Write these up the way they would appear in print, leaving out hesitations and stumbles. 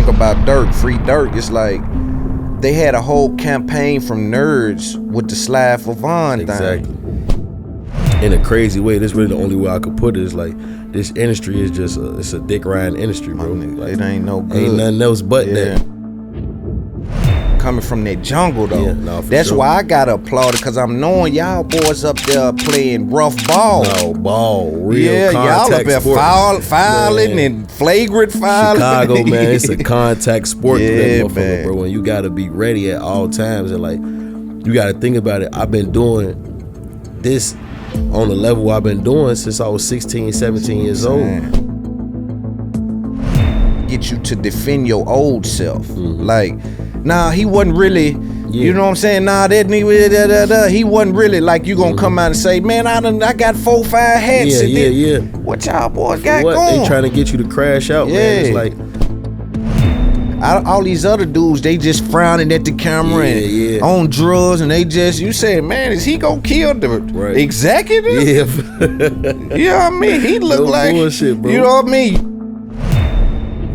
about Durk, free Durk, it's like they had a whole campaign from nerds with the Slide for Vaughn exactly. thing. In a crazy way, this really the only way I could put it is like this industry is just it's a dick riding industry, bro. Like, it ain't no good. Ain't nothing else but that. Coming from that jungle though. Yeah, nah, that's sure. why I gotta applaud it, cause I'm knowing y'all boys up there playing rough ball. No, ball, real yeah, y'all up there fouling and flagrant fouling. Chicago, man, it's a contact sport, yeah, that motherfucker, bro. And you gotta be ready at all times, and like you gotta think about it. I've been doing this on the level I've been doing since I was 16, 17 years old. Get you to defend your old self. Like, nah, he wasn't really, you know what I'm saying? Nah, that nigga, he wasn't really like you gonna come out and say, man, I got 4, 5 hats. Yeah. What y'all boys got what? going? They trying to get you to crash out, man. It's like all these other dudes, they just frowning at the camera and on drugs, and they just, you say, man, is he gonna kill the executive? Yeah. You know what I mean? He look like bullshit, bro. You know what I mean?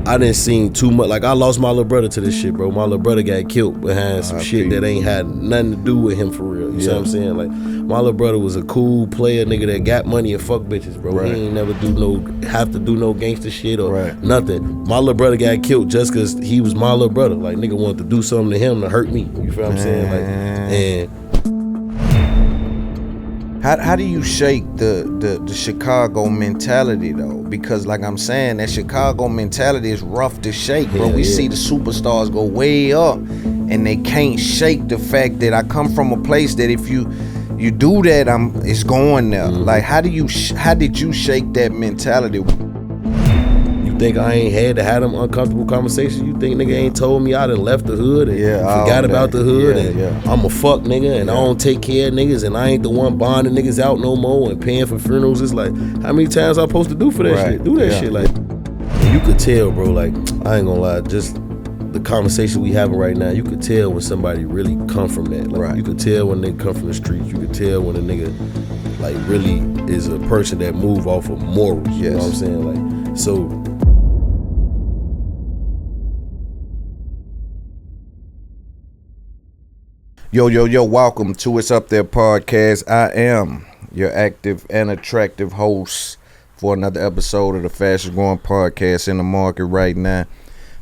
I didn't see too much. Like, I lost my little brother to this shit, bro. My little brother got killed behind some shit that ain't had nothing to do with him for real. You know what I'm saying? Like, my little brother was a cool player, nigga that got money and fuck bitches, bro. He ain't never have to do no gangster shit or nothing. My little brother got killed just cause he was my little brother. Like, nigga wanted to do something to him to hurt me. You feel what I'm saying? Like, and how do you shake the Chicago mentality though? Because like I'm saying, that Chicago mentality is rough to shake, bro. We see the superstars go way up and they can't shake the fact that I come from a place that if you do that, it's going there. Like, how did you shake that mentality? You think I ain't had to have them uncomfortable conversations? You think nigga ain't told me I done left the hood and forgot about the hood and I'm a fuck nigga and I don't take care of niggas and I ain't the one bonding niggas out no more and paying for funerals? It's like, how many times I supposed to do for that shit? Do that shit. Like, you could tell, bro, like, I ain't gonna lie, just the conversation we having right now, you could tell when somebody really come from that. Like, you could tell when they come from the streets. You could tell when a nigga like really is a person that move off of morals. You know what I'm saying? Like, so Yo, welcome to It's Up There podcast. I am your active and attractive host for another episode of the fastest growing podcast in the market right now.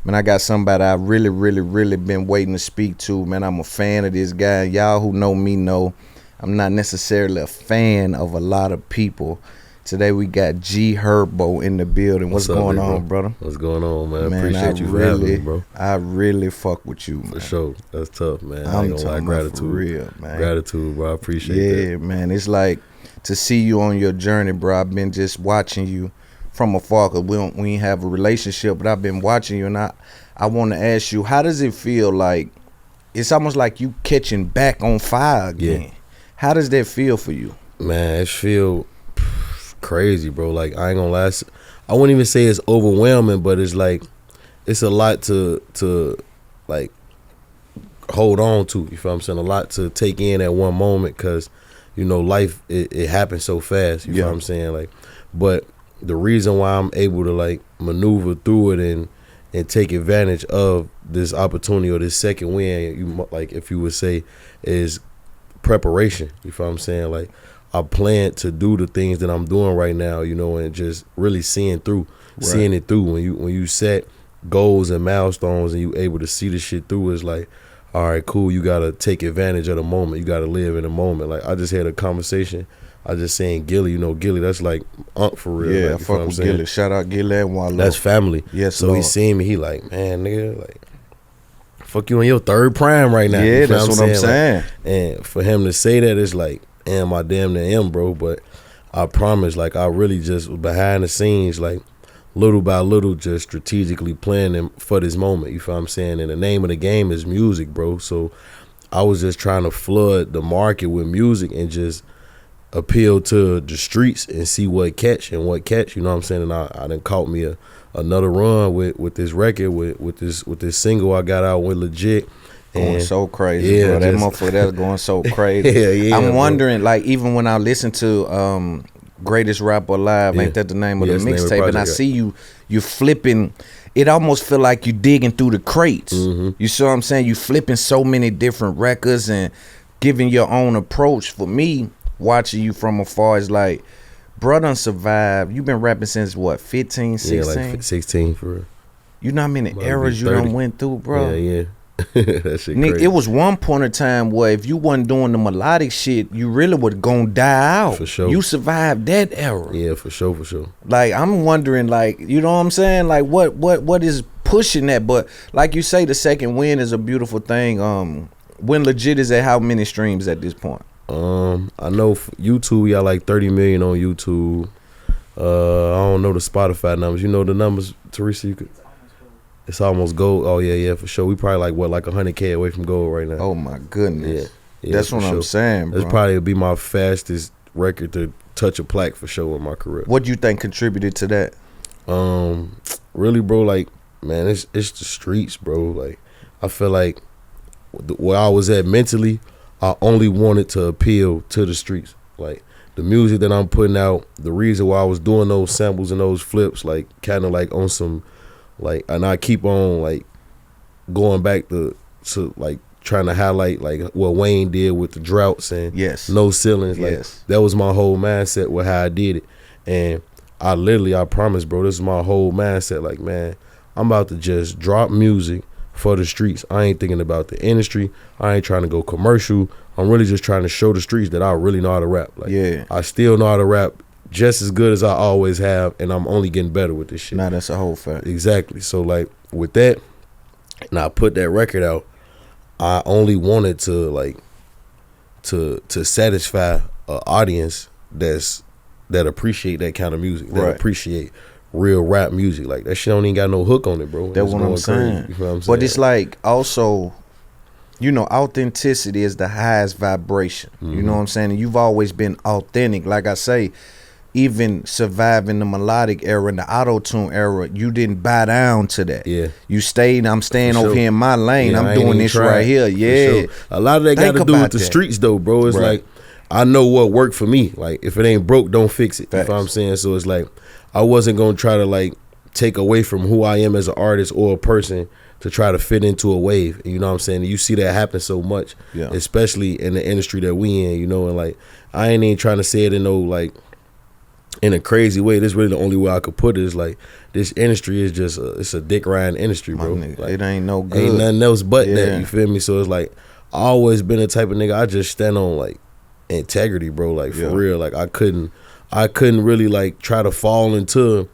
Man, I got somebody I really been waiting to speak to. Man, I'm a fan of this guy. Y'all who know me know I'm not necessarily a fan of a lot of people. Today we got G Herbo in the building. What's going on, brother? What's going on, man? Appreciate you for having me, bro. I really fuck with you, man. For sure. That's tough, man. I'm I ain't gonna lie, talking gratitude. for real, man. Gratitude, bro. I appreciate that. Yeah, man. It's like to see you on your journey, bro. I've been just watching you from afar, cause we ain't have a relationship, but I've been watching you, and I want to ask you, how does it feel? Like, it's almost like you catching back on fire again. How does that feel for you? Man, it feel crazy, bro. Like, I ain't gonna lie, I wouldn't even say it's overwhelming, but it's like, it's a lot to like hold on to. You feel what I'm saying? A lot to take in at one moment, cause you know, life it happens so fast. You feel what I'm saying? Like, but the reason why I'm able to like maneuver through it and take advantage of this opportunity or this second win, you like, if you would say, is preparation. You feel what I'm saying? Like, I plan to do the things that I'm doing right now, you know, and just really seeing it through. When you set goals and milestones and you able to see the shit through, it's like, all right, cool, you gotta take advantage of the moment. You gotta live in the moment. Like, I just had a conversation. I just saying Gillie, you know, Gillie, that's like for real. Yeah, like, I fuck with Gillie. Shout out Gillie Wallo. That's family. Yes, so Lord. He seen me, he like, man, nigga, like, fuck you in your third prime right now. Yeah, that's what I'm saying. Like, and for him to say that, it's like, am I damn near am, bro. But I promise, like, I really just behind the scenes, like, little by little, just strategically planning for this moment. You feel what I'm saying? And the name of the game is music, bro. So I was just trying to flood the market with music and just appeal to the streets and see what catch, you know what I'm saying? And I done caught me another run with this record, with this single I got out with Legit. Going so crazy, bro. That motherfucker that's going so crazy. I'm wondering, bro, like, even when I listen to Greatest Rapper Alive, ain't that the name of the mixtape? And I see you you're flipping. It almost feel like you digging through the crates. You see what I'm saying? You flipping so many different records and giving your own approach. For me, watching you from afar is like, bro done survived. You've been rapping since what, 15, 16? Yeah, like 16 for real. You know how many eras you done went through, bro? Yeah. That shit Nick, crazy. it was one point of time where if you wasn't doing the melodic shit, you really would gonna die out. For sure. You survived that era. Yeah, for sure. Like, I'm wondering, like, you know what I'm saying? Like, what is pushing that? But like you say, the second win is a beautiful thing. When legit is at how many streams at this point? I know YouTube, y'all like 30 million on YouTube. I don't know the Spotify numbers. You know the numbers, Teresa? You could. It's almost gold. Oh yeah, for sure. We probably like 100K away from gold right now. Oh my goodness. Yeah, that's what I'm saying, bro. That's probably be my fastest record to touch a plaque for sure in my career. What do you think contributed to that? Really, bro, like, man, it's the streets, bro. Like, I feel like where I was at mentally, I only wanted to appeal to the streets. Like, the music that I'm putting out, the reason why I was doing those samples and those flips, like, kind of like on some, like, and I keep on, like, going back to like, trying to highlight, like, what Wayne did with the droughts and no ceilings. Like, that was my whole mindset with how I did it. And I promise, bro, this is my whole mindset. Like, man, I'm about to just drop music for the streets. I ain't thinking about the industry. I ain't trying to go commercial. I'm really just trying to show the streets that I really know how to rap. Like, I still know how to rap just as good as I always have, and I'm only getting better with this shit. Nah, that's a whole fact. Exactly. So, like, with that, and I put that record out, I only wanted to, like, to satisfy an audience that appreciate that kind of music, that appreciate real rap music. Like, that shit don't even got no hook on it, bro. That's what I'm saying. You know what I'm saying? But it's like, also, you know, authenticity is the highest vibration. You know what I'm saying? And you've always been authentic. Like I say, even surviving the melodic era and the auto-tune era, you didn't bow down to that. Yeah. You stayed, I'm staying over here in my lane. I'm doing this right here. Yeah. A lot of that got to do with the streets, though, bro. It's like, I know what worked for me. Like, if it ain't broke, don't fix it. You know what I'm saying? So it's like, I wasn't going to try to, like, take away from who I am as an artist or a person to try to fit into a wave. You know what I'm saying? You see that happen so much, especially in the industry that we in, you know, and, like, I ain't even trying to say it in no, like, in a crazy way. This is really the only way I could put it. Is like, this industry is just it's a dick riding industry, bro. Like, it ain't no good. Ain't nothing else but that. You feel me? So it's like, I always been the type of nigga, I just stand on, like, integrity, bro. Like, for real. Like, I couldn't really, like, try to fall into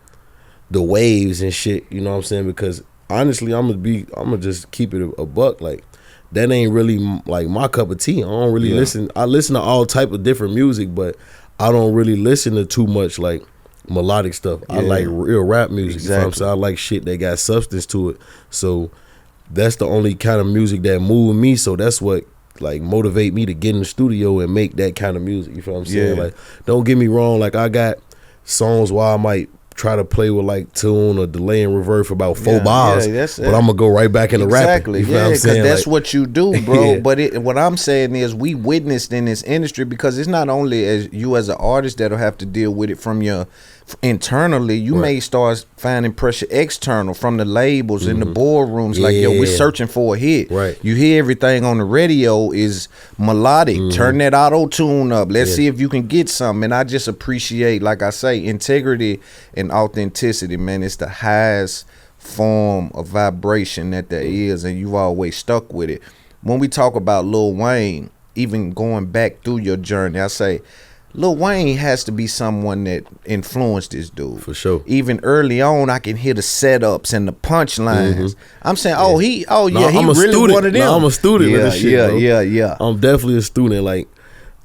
the waves and shit. You know what I'm saying? Because honestly, I'm gonna just keep it a buck. Like, that ain't really like my cup of tea. I don't really listen. I listen to all type of different music, but I don't really listen to too much, like, melodic stuff. I like real rap music. You know what I'm saying? I like shit that got substance to it. So that's the only kind of music that moved me. So that's what, like, motivate me to get in the studio and make that kind of music. You feel what I'm saying? Like, don't get me wrong. Like, I got songs where I might try to play with, like, tune or delay and reverb for about 4 bars, but I'm gonna go right back into rapping. You know what I'm saying? That's like, what you do, bro. But what I'm saying is, we witnessed in this industry, because it's not only as you as an artist that'll have to deal with it from your internally. You may start finding pressure external from the labels and the boardrooms. Like, yo, we're searching for a hit. You hear everything on the radio is melodic. Turn that auto tune up. Let's see if you can get something. And I just appreciate, like I say, integrity and authenticity, man. It's the highest form of vibration that there is, and you've always stuck with it. When we talk about Lil Wayne, even going back through your journey, I say Lil Wayne has to be someone that influenced this dude. For sure. Even early on, I can hear the setups and the punchlines. I'm saying, he I'm really student. one of them. I'm a student of this shit, bro. Yeah. I'm definitely a student. Like,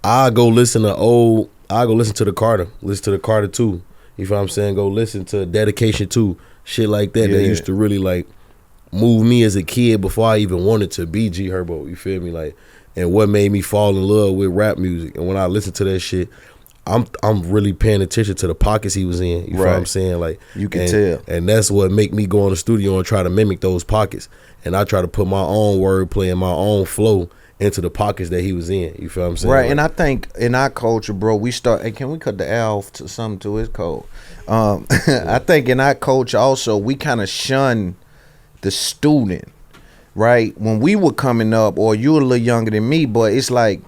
I go listen to the Carter. Listen to the Carter 2. You feel what I'm saying? Go listen to Dedication 2. Shit like that. That used to really, like, move me as a kid before I even wanted to be G Herbo. You feel me? Like, and what made me fall in love with rap music. And when I listen to that shit, I'm really paying attention to the pockets he was in. You feel what I'm saying? Like, you can tell. And that's what make me go in the studio and try to mimic those pockets. And I try to put my own wordplay and my own flow into the pockets that he was in. You feel what I'm saying? Right, Like, and I think in our culture, bro, we start. Hey, can we cut the air off to something to his cold? I think in our culture also we kind of shun the student. Right, when we were coming up, or you were a little younger than me, but it's like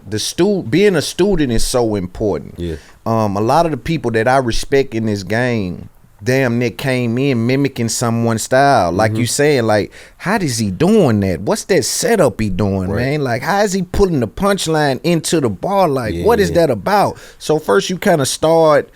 being a student is so important. Yeah. A lot of the people that I respect in this game, damn near came in mimicking someone's style. Like you saying, like, how is he doing that? What's that setup he doing, man? Like, how is he putting the punchline into the bar? Like, what is that about? So first you kind of start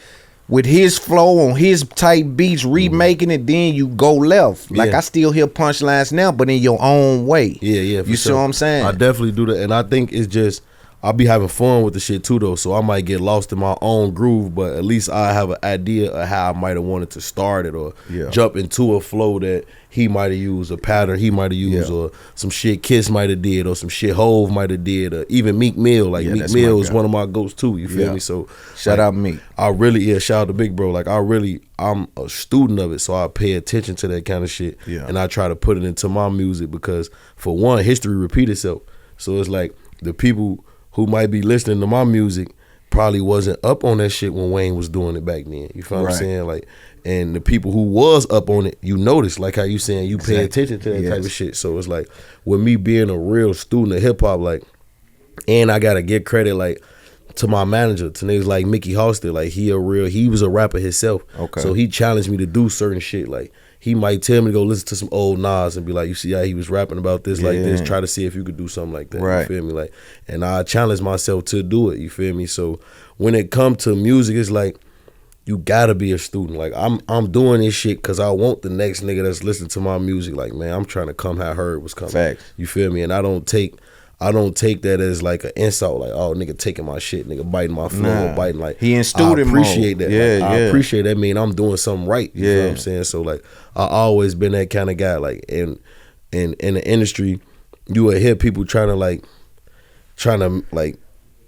with his flow on his type beats, remaking it, then you go left. Like, I still hear punchlines now, but in your own way. Yeah, You see what I'm saying? I definitely do that, and I think it's just I'll be having fun with the shit too, though. So I might get lost in my own groove, but at least I have an idea of how I might have wanted to start it, or jump into a flow that he might have used, a pattern he might have used, or some shit Kiss might have did, or some shit Hove might have did, or even Meek Mill. Like Meek Mill is one of my goats too. You feel me? So shout out Meek. I really shout out to Big Bro. Like I'm a student of it, so I pay attention to that kind of shit, and I try to put it into my music because for one, history repeats itself. So it's like the people who might be listening to my music probably wasn't up on that shit when Wayne was doing it back then. You feel what I'm saying? Like, and the people who was up on it, you notice, like how you saying, you pay attention to that type of shit. So it's like, with me being a real student of hip hop, like, and I gotta give credit, like, to my manager, to niggas like Mickey Halstead. Like, he was a rapper himself. Okay. So he challenged me to do certain shit. Like, he might tell me to go listen to some old Nas and be like, you see how he was rapping about this like this, try to see if you could do something like that. Right. You feel me? Like, and I challenge myself to do it, you feel me? So when it comes to music, it's like, you gotta be a student. Like, I'm doing this shit because I want the next nigga that's listening to my music, like, man, I'm trying to come how Herb was coming. Facts. You feel me? And I don't take that as like an insult, like, oh, nigga taking my shit, nigga biting my flow, biting, like, he in student mode. I appreciate that. I appreciate that. Mean I'm doing something right. You know what I'm saying? So like, I always been that kind of guy. Like, in the industry, you will hear people trying to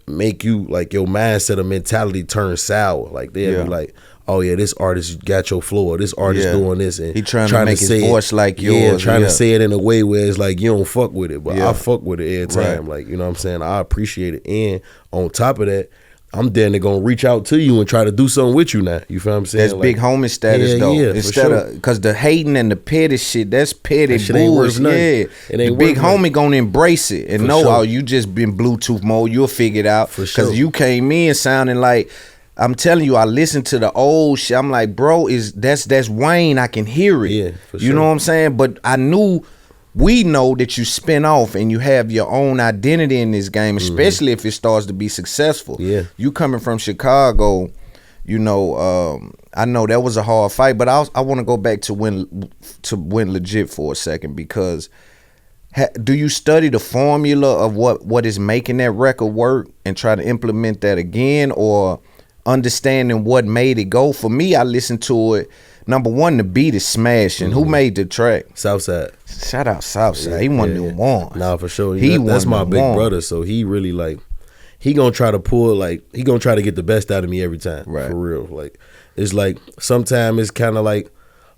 make you, like, your mindset or mentality turn sour. Like, they'll be like, oh yeah, this artist got your flow, or this artist doing this, and he trying to make his voice like yours. Yeah, trying to say it in a way where it's like you don't fuck with it, but I fuck with it every time. Like, you know what I'm saying? I appreciate it, and on top of that, I'm then gonna reach out to you and try to do something with you now. You feel what I'm saying? That's like, big homie status though. Instead of, because the hating and the petty shit, that's petty bullshit. The big homie gonna embrace it and know, oh, you just been Bluetooth mode. You'll figure it out because you came in sounding like. I'm telling you, I listened to the old shit. I'm like, bro, that's Wayne. I can hear it. Yeah, for sure. You know what I'm saying? But we know that you spin off and you have your own identity in this game, especially if it starts to be successful. Yeah. You coming from Chicago, you know, I know that was a hard fight, but I want to go back to win legit for a second, because do you study the formula of what is making that record work and try to implement that again, or understanding what made it go? For me, I listened to it. Number one, the beat is smashing. Who made the track? Southside. Shout out Southside. He won the one. Nah, for sure. That's my big brother. So he really, like, he gonna try to pull, like, he gonna try to get the best out of me every time. Right. For real. Like, it's like, sometimes it's kind of like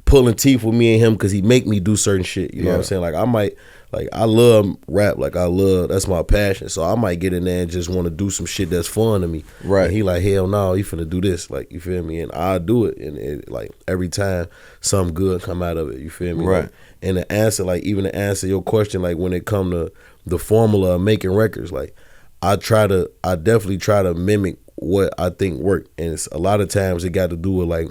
pulling teeth with me and him because he make me do certain shit. You know what I'm saying? Like, I love rap. Like, that's my passion. So I might get in there and just want to do some shit that's fun to me. Right. And he like, hell no, he finna do this. Like, you feel me? And I do it. And it, like, every time something good come out of it. You feel me? Right. Like, and the answer, like, even to answer your question, like, when it come to the formula of making records, like, I definitely try to mimic what I think work. And it's a lot of times it got to do with, like,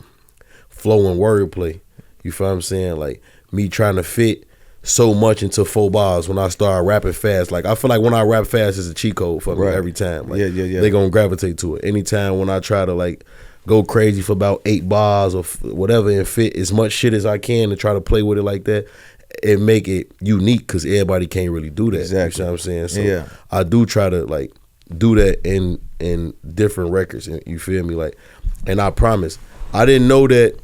flow and wordplay. You feel what I'm saying? Like, me trying to fit so much into 4 bars when I start rapping fast. Like, I feel like when I rap fast, it's a cheat code for me every time. Like, they gonna gravitate to it. Anytime when I try to, like, go crazy for about 8 bars or whatever and fit as much shit as I can and try to play with it like that, and make it unique, because everybody can't really do that. Exactly. You know what I'm saying? So I do try to, like, do that in different records. And you feel me? Like, and I promise, I didn't know that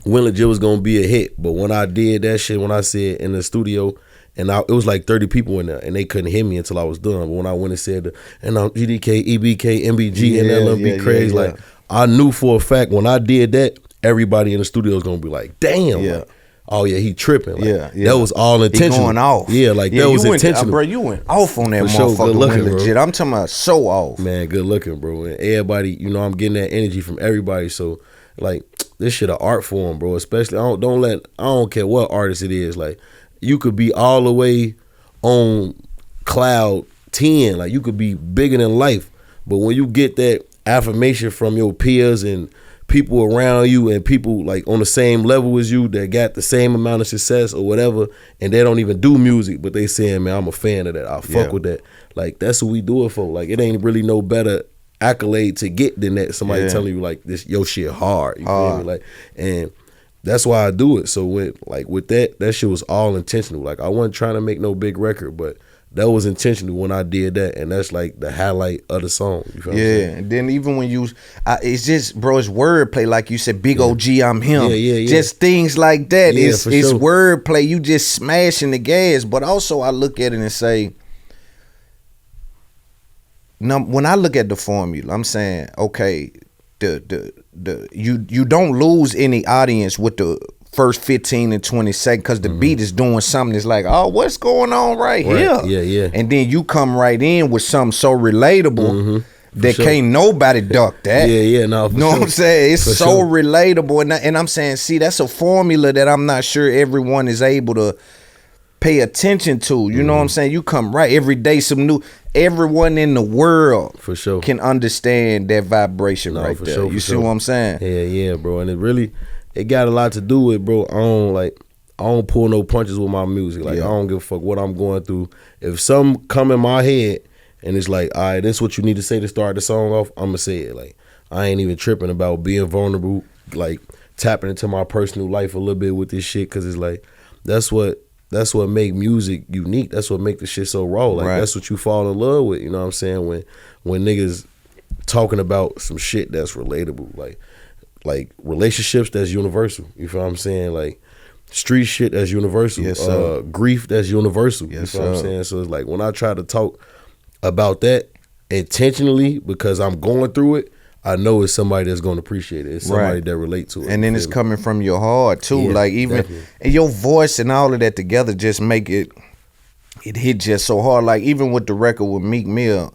Win Legit was gonna be a hit, but when I did that shit, when I said in the studio, and it was like 30 people in there, and they couldn't hear me until I was done. But when I went and said, and I'm GDK, EBK, MBG, and LMB crazy, like, I knew for a fact when I did that, everybody in the studio was gonna be like, damn. Yeah. oh yeah, he tripping. Like, Yeah, yeah. That was all intentional. He going off. Yeah, like that was intentional. Bro, you went off on that For sure, motherfucker. good looking, Went legit. bro. I'm talking about so off. Man, good looking, bro. And everybody, you know, I'm getting that energy from everybody. So, like, this shit an art form, bro. Especially, I don't care what artist it is. Like, you could be all the way on cloud 10. Like, you could be bigger than life. But when you get that affirmation from your peers and people around you and people like on the same level as you that got the same amount of success or whatever, and they don't even do music, but they saying, man, I'm a fan of that. I fuck with that. Like, that's what we do it for. Like, it ain't really no better accolade to get than that. Somebody telling you like this, your shit hard. You feel me? Like, and that's why I do it. So with that shit was all intentional. Like, I wasn't trying to make no big record, but that was intentional when I did that, and that's like the highlight of the song. You feel what I'm saying? And then even when it's just, bro, it's wordplay, like you said, big OG, I'm him. Yeah. Just things like that. Yeah, it's for sure. wordplay. You just smashing the gas. But also, I look at it and say, when I look at the formula, I'm saying, okay, you don't lose any audience with the first 15 and 20 seconds because the beat is doing something that's like, oh, what's going on right here? Yeah. And then you come right in with something so relatable that can't nobody duck that. Yeah, no, for know sure. what I'm saying? It's For so sure. relatable. And I'm saying, see, that's a formula that I'm not sure everyone is able to pay attention to. You know what I'm saying? You come right every day, everyone in the world For sure. can understand that vibration right for there. sure, You for see sure. what I'm saying? Yeah, bro. And it got a lot to do with, bro. I don't pull no punches with my music. Like, I don't give a fuck what I'm going through. If something come in my head and it's like, all right, this is what you need to say to start the song off, I'm gonna say it. Like, I ain't even tripping about being vulnerable, like tapping into my personal life a little bit with this shit, because it's like, that's what make music unique. That's what make the shit so raw. Like, that's what you fall in love with. You know what I'm saying? When niggas talking about some shit that's relatable, like relationships that's universal. You feel what I'm saying? Like, street shit that's universal. Yes, sir. Grief that's universal. Yes, you feel what I'm sir. saying? So it's like, when I try to talk about that intentionally because I'm going through it, I know it's somebody that's going to appreciate it. It's somebody that relate to it. And then it's coming from your heart too. Yeah, like, even definitely. and your voice and all of that together just make it hit just so hard. Like, even with the record with Meek Mill,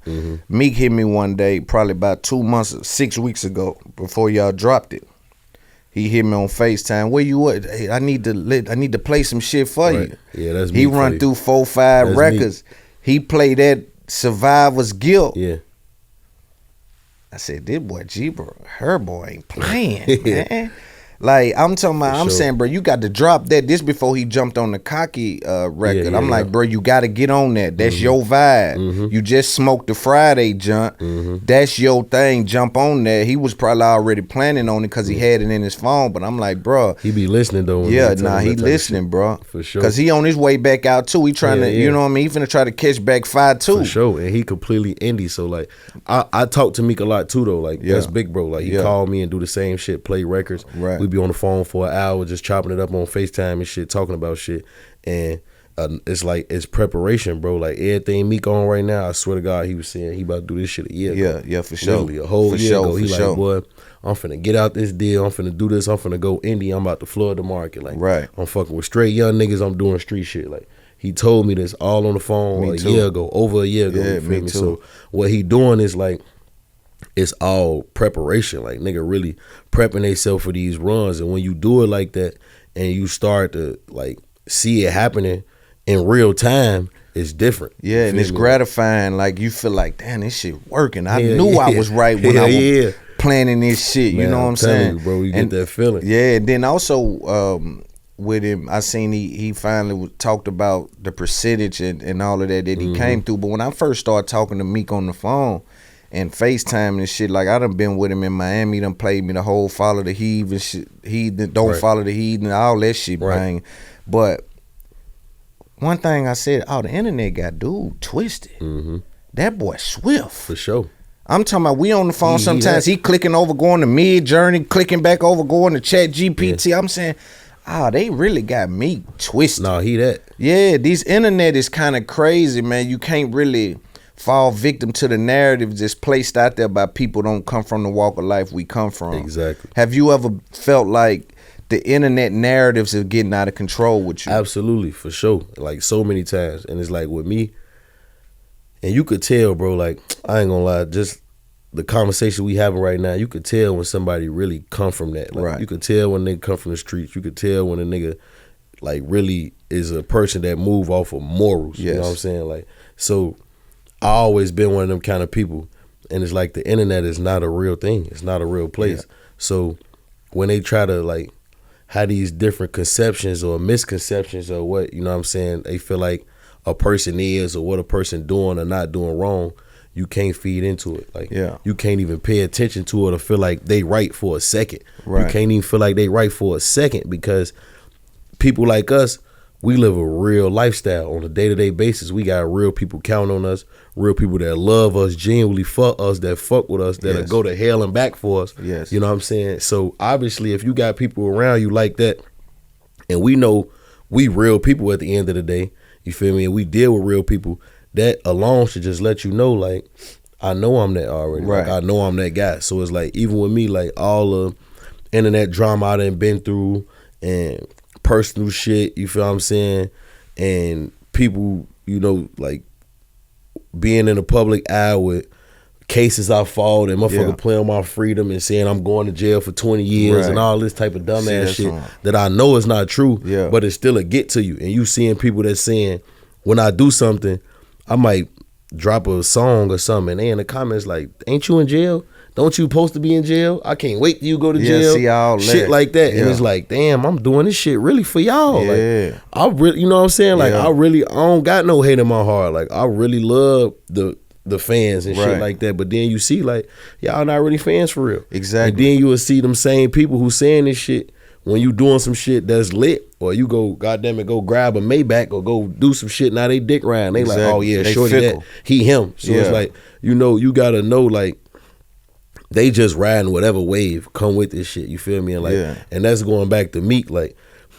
Meek hit me one day, probably about 6 weeks ago, before y'all dropped it. He hit me on FaceTime. Where you at? Hey, I need to play some shit for you. Yeah, that's He Meek for run you. through 4-5 That's records. He played that Survivor's Guilt. Yeah. I said, this boy G Herbo ain't playing, man. Like, I'm talking about, I'm sure. saying, bro, you got to drop that. This before he jumped on the Cocky record. Yeah, I'm like, yeah. bro, you got to get on that. That's your vibe. You just smoked the Friday jump. That's your thing. Jump on that. He was probably already planning on it because he had it in his phone. But I'm like, bro. He be listening though. when Yeah, they tell him he that type of listening, shit. bro. For sure. Because he on his way back out too. He trying to, you know what I mean? He finna try to catch back 5 too. For sure, and he completely indie. So like, I talk to Meek a lot too though. Like, that's big bro. Like, he called me and do the same shit, play records. Right. We be on the phone for an hour, just chopping it up on FaceTime and shit, talking about shit. And it's like, it's preparation, bro. Like, everything Meek on right now, I swear to God, he was saying he about to do this shit a year ago. Yeah, for sure. Literally a whole For year sure, ago. He for like, sure. boy, I'm finna get out this deal. I'm finna do this. I'm finna go indie. I'm about to flood the market. Like, Right. I'm fucking with straight young niggas. I'm doing street shit. Like, he told me this all on the phone Me a too. year ago, over a year ago. Yeah, you feel me me? too. So what he doing is like, it's all preparation. Like, nigga really prepping themselves for these runs. And when you do it like that and you start to like see it happening in real time, it's different. Yeah, You and feel it's me? gratifying. Like, you feel like, damn, this shit working. I Hell knew I yeah. was right when Hell I was yeah. planning this shit. You Man, know what I'm I'm telling saying? you, bro, you get And- that feeling. Yeah, and then also with him, I seen he finally talked about the percentage and all of that he came through. But when I first started talking to Meek on the phone and FaceTime and shit, like, I done been with him in Miami. He done played me the whole Follow the Heathen shit. Don't Right. follow the Heathen, all that shit, Right. bang. But one thing I said, the internet got dude twisted. That boy swift. For sure. I'm talking about, we on the phone He sometimes. that- He clicking over, going to Mid Journey, clicking back over, going to Chat GPT. I'm saying, they really got me twisted. Nah, he that. Yeah, these internet is kind of crazy, man. You can't really fall victim to the narrative that's placed out there by people don't come from the walk of life we come from. Exactly. Have you ever felt like the internet narratives are getting out of control with you. Absolutely, for sure. Like so many times. And it's like with me, and you could tell, bro, like, I ain't gonna lie, just the conversation we having right now, you could tell when somebody really come from that. Like, Right. you could tell when they come from the streets. You could tell when a nigga, like, really is a person that move off of morals. Yes. You know what I'm saying? Like, so I always been one of them kind of people. And it's like the internet is not a real thing. It's not a real place. Yeah. So when they try to, like, have these different conceptions or misconceptions or what, you know what I'm saying, they feel like a person is or what a person doing or not doing wrong, you can't feed into it. Like, Yeah. you can't even pay attention to it or feel like they right for a second. Right. You can't even feel like they right for a second because people like us, we live a real lifestyle on a day-to-day basis. We got real people counting on us, real people that love us, genuinely fuck us, that fuck with us, that'll Yes. go to hell and back for us. Yes. You know what I'm saying? So obviously if you got people around you like that, and we know we real people at the end of the day, you feel me? And we deal with real people, that alone should just let you know, like, I know I'm that already. Right. Like, I know I'm that guy. So it's like, even with me, like, all the internet drama I done been through and personal shit, you feel what I'm saying? And people, you know, like, being in the public eye with cases I fought and motherfucker playing my freedom and saying I'm going to jail for 20 years Right. and all this type of dumbass that's shit wrong. that I know is not true, Yeah. but it's still a get to you. And you seeing people that saying, when I do something, I might drop a song or something, and they in the comments like, ain't you in jail? Don't you supposed to be in jail? I can't wait till you go to jail. See all shit that. like that. Yeah. And it's like, damn, I'm doing this shit really for y'all. Yeah. Like, I really, you know what I'm saying? Like, Yeah. I don't got no hate in my heart. Like, I really love the fans and shit Right. like that. But then you see, like, y'all not really fans for real. Exactly. And then you will see them same people who saying this shit when you doing some shit that's lit, or you go, goddamn it, go grab a Maybach or go do some shit. Now they dick riding. They Exactly. like, oh yeah, They shorty fickle. that, he him. So it's Yeah. like, you know, you gotta know, like, they just riding whatever wave come with this shit. You feel me? And like, Yeah. and that's going back to Meek. Like,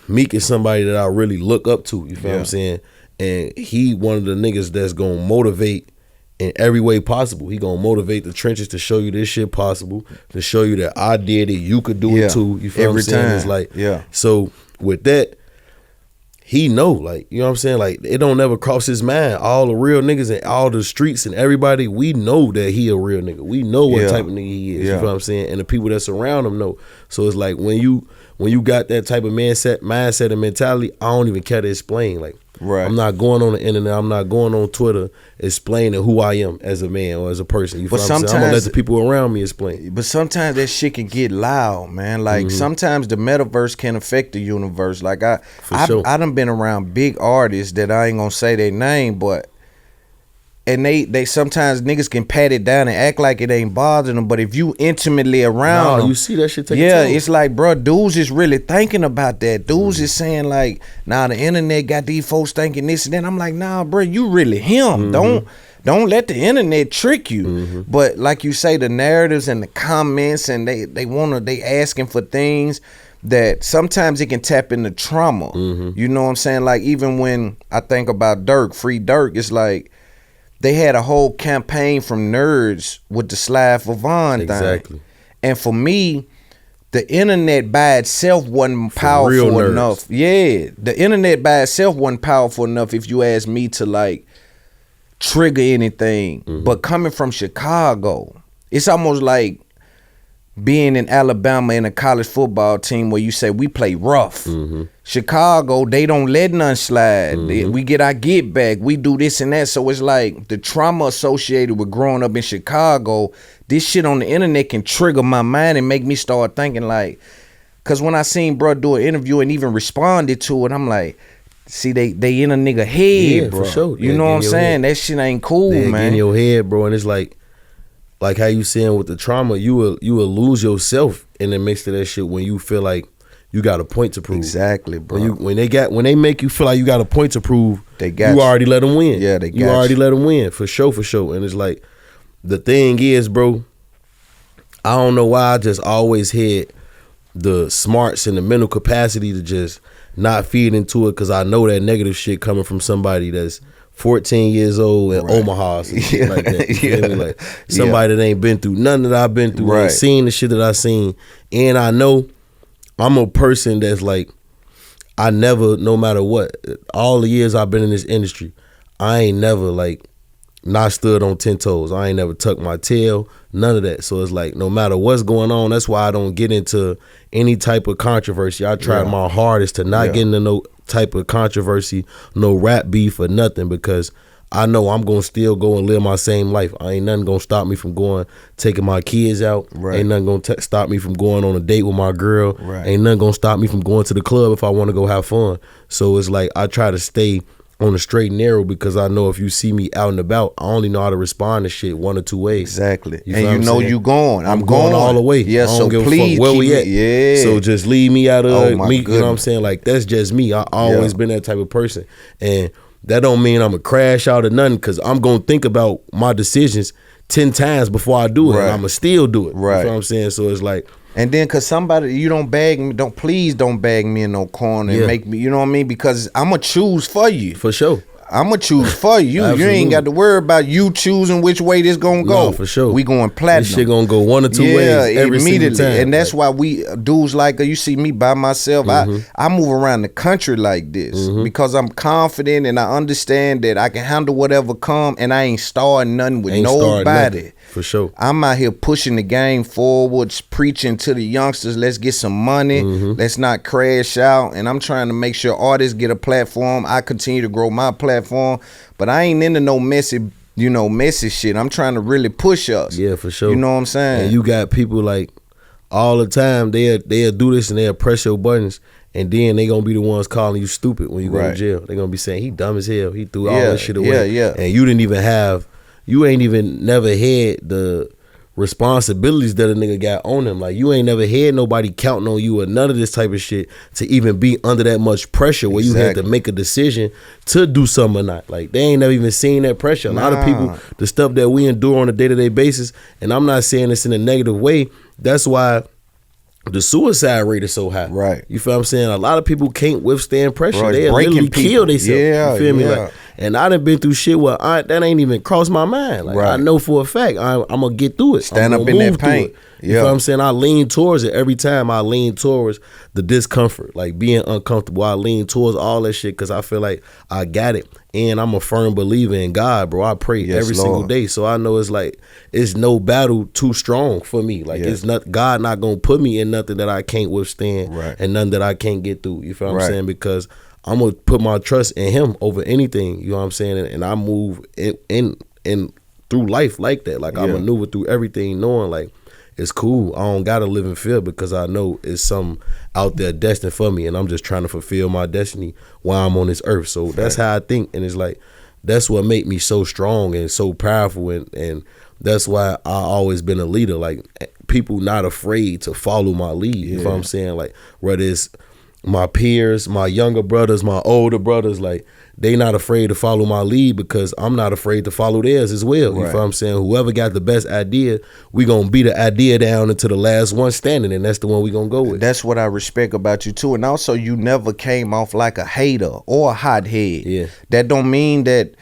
Meek is somebody that I really look up to. You feel what I'm saying? And he one of the niggas that's gonna motivate in every way possible. He gonna motivate the trenches to show you this shit possible, to show you that I did it, you could do Yeah. it too. You feel Every what I'm saying? time. It's like, Yeah. So with that, he know, like, you know what I'm saying? Like, it don't never cross his mind. All the real niggas and all the streets and everybody, we know that he a real nigga. We know what Yeah. type of nigga he is. Yeah. You feel what I'm saying? And the people that surround him know. So it's like when you got that type of mindset and mentality, I don't even care to explain. Like, Right. I'm not going on the internet. I'm not going on Twitter explaining who I am as a man or as a person. You feel But what I'm saying? I'm gonna let sometimes- the people around me explain. But sometimes that shit can get loud, man. Like sometimes the metaverse can affect the universe. Like I sure. done been around big artists that I ain't gonna say their name, but and they sometimes niggas can pat it down and act like it ain't bothering them. But if you intimately around No, them, you see that shit take yeah, a toll. it's like, bro, dudes is really thinking about that. Dudes is saying like, nah, the internet got these folks thinking this and that. I'm like, nah, bro, you really him. Don't let the internet trick you. But like you say, the narratives and the comments and they asking for things that sometimes it can tap into trauma. You know what I'm saying? Like even when I think about Durk, Free Durk, it's like they had a whole campaign from nerds with the Slide for Vaughn Exactly. thing. And for me, the internet by itself wasn't real powerful nerds. enough. Yeah, the internet by itself wasn't powerful enough if you ask me to like trigger anything. But coming from Chicago, it's almost like being in Alabama in a college football team where you say we play rough. Chicago, they don't let none slide. We get our get back. We do this and that. So it's like the trauma associated with growing up in Chicago, this shit on the internet can trigger my mind and make me start thinking like, cause when I seen bro do an interview and even responded to it, I'm like, see, they in a nigga head, Yeah, bro. for sure. You They know get what I'm in your saying? head. That shit ain't cool, They get man. in your head, bro, and it's like how you saying with the trauma, you will lose yourself in the midst of that shit when you feel like you got a point to prove. Exactly, bro. When they make you feel like you got a point to prove, They got you you. already let them win. Yeah, they you got already you. let them win for sure. And it's like the thing is, bro, I don't know why I just always had the smarts and the mental capacity to just not feed into it, because I know that negative shit coming from somebody that's 14 years old in Omaha or some shit like that. You feel me? Like somebody that ain't been through nothing that I've been through, Right. ain't seen the shit that I seen. And I know I'm a person that's like, I never, no matter what, all the years I've been in this industry, I ain't never like not stood on 10 toes. I ain't never tucked my tail, none of that. So it's like, no matter what's going on, that's why I don't get into any type of controversy. I try my hardest to not get into no type of controversy, no rap beef or nothing, because I know I'm going to still go and live my same life. Ain't nothing going to stop me from going, taking my kids out. Ain't nothing going to stop me from going on a date with my girl. Ain't nothing going to stop me from going to the club if I want to go have fun. So it's like, I try to stay on the straight and narrow, because I know if you see me out and about, I only know how to respond to shit one or two ways. Exactly. You and you know you going. I'm going all the way. Yeah, I don't so give please a fuck where we at. Yeah. So just leave me out of me. Goodness. You know what I'm saying? Like, that's just me. I always been that type of person. And that don't mean I'm a crash out of nothing, because I'm going to think about my decisions 10 times before I do it. And I'm going to still do it. Right. You know what I'm saying? So it's like, and then, cause somebody, you don't bag me, please don't bag me in no corner and make me, you know what I mean? Because I'm gonna choose for you. For sure. I'm gonna choose for you. You ain't got to worry about you choosing which way this gonna go. No, for sure. We going platinum. This shit gonna go one or two ways every immediately. single time. And that's why we dudes like, you see me by myself. I move around the country like this because I'm confident and I understand that I can handle whatever come, and I ain't starting nothing with nobody. For sure. I'm out here pushing the game forwards, preaching to the youngsters, let's get some money, let's not crash out. And I'm trying to make sure artists get a platform. I continue to grow my platform, but I ain't into no messy shit. I'm trying to really push us. Yeah, for sure. You know what I'm saying? And you got people like all the time, they'll do this and they'll press your buttons, and then they gonna be the ones calling you stupid when you go to jail. They gonna be saying, he dumb as hell, he threw all that shit away. And you ain't even never had the responsibilities that a nigga got on him. Like, you ain't never had nobody counting on you or none of this type of shit to even be under that much pressure where you had to make a decision to do something or not. Like, they ain't never even seen that pressure. A lot of people, the stuff that we endure on a day-to-day basis, and I'm not saying this in a negative way, that's why the suicide rate is so high. Right. You feel what I'm saying? A lot of people can't withstand pressure. They literally kill themselves. You feel me? Like, and I done been through shit where that ain't even crossed my mind. Like, I know for a fact I'm gonna get through it. Stand up in that pain. You know what I'm saying? I lean towards it every time. I lean towards the discomfort, like being uncomfortable. I lean towards all that shit because I feel like I got it. And I'm a firm believer in God, bro. I pray every single day. So I know it's like, it's no battle too strong for me. Like, it's not, God not gonna put me in nothing that I can't withstand and nothing that I can't get through. You feel what I'm saying? Because I'm gonna put my trust in Him over anything. You know what I'm saying? And I move in through life like that. Like, I maneuver through everything knowing like, it's cool. I don't gotta live in fear because I know it's something out there destined for me, and I'm just trying to fulfill my destiny while I'm on this earth. So that's how I think, and it's like, that's what make me so strong and so powerful, and that's why I always been a leader. Like, people not afraid to follow my lead. You know what I'm saying? Like, whether it's my peers, my younger brothers, my older brothers, like, they not afraid to follow my lead because I'm not afraid to follow theirs as well. You know what I'm saying? Whoever got the best idea, we gonna beat the idea down into the last one standing, and that's the one we gonna go with. That's what I respect about you too. And also, you never came off like a hater or a hothead. Yeah. That don't mean that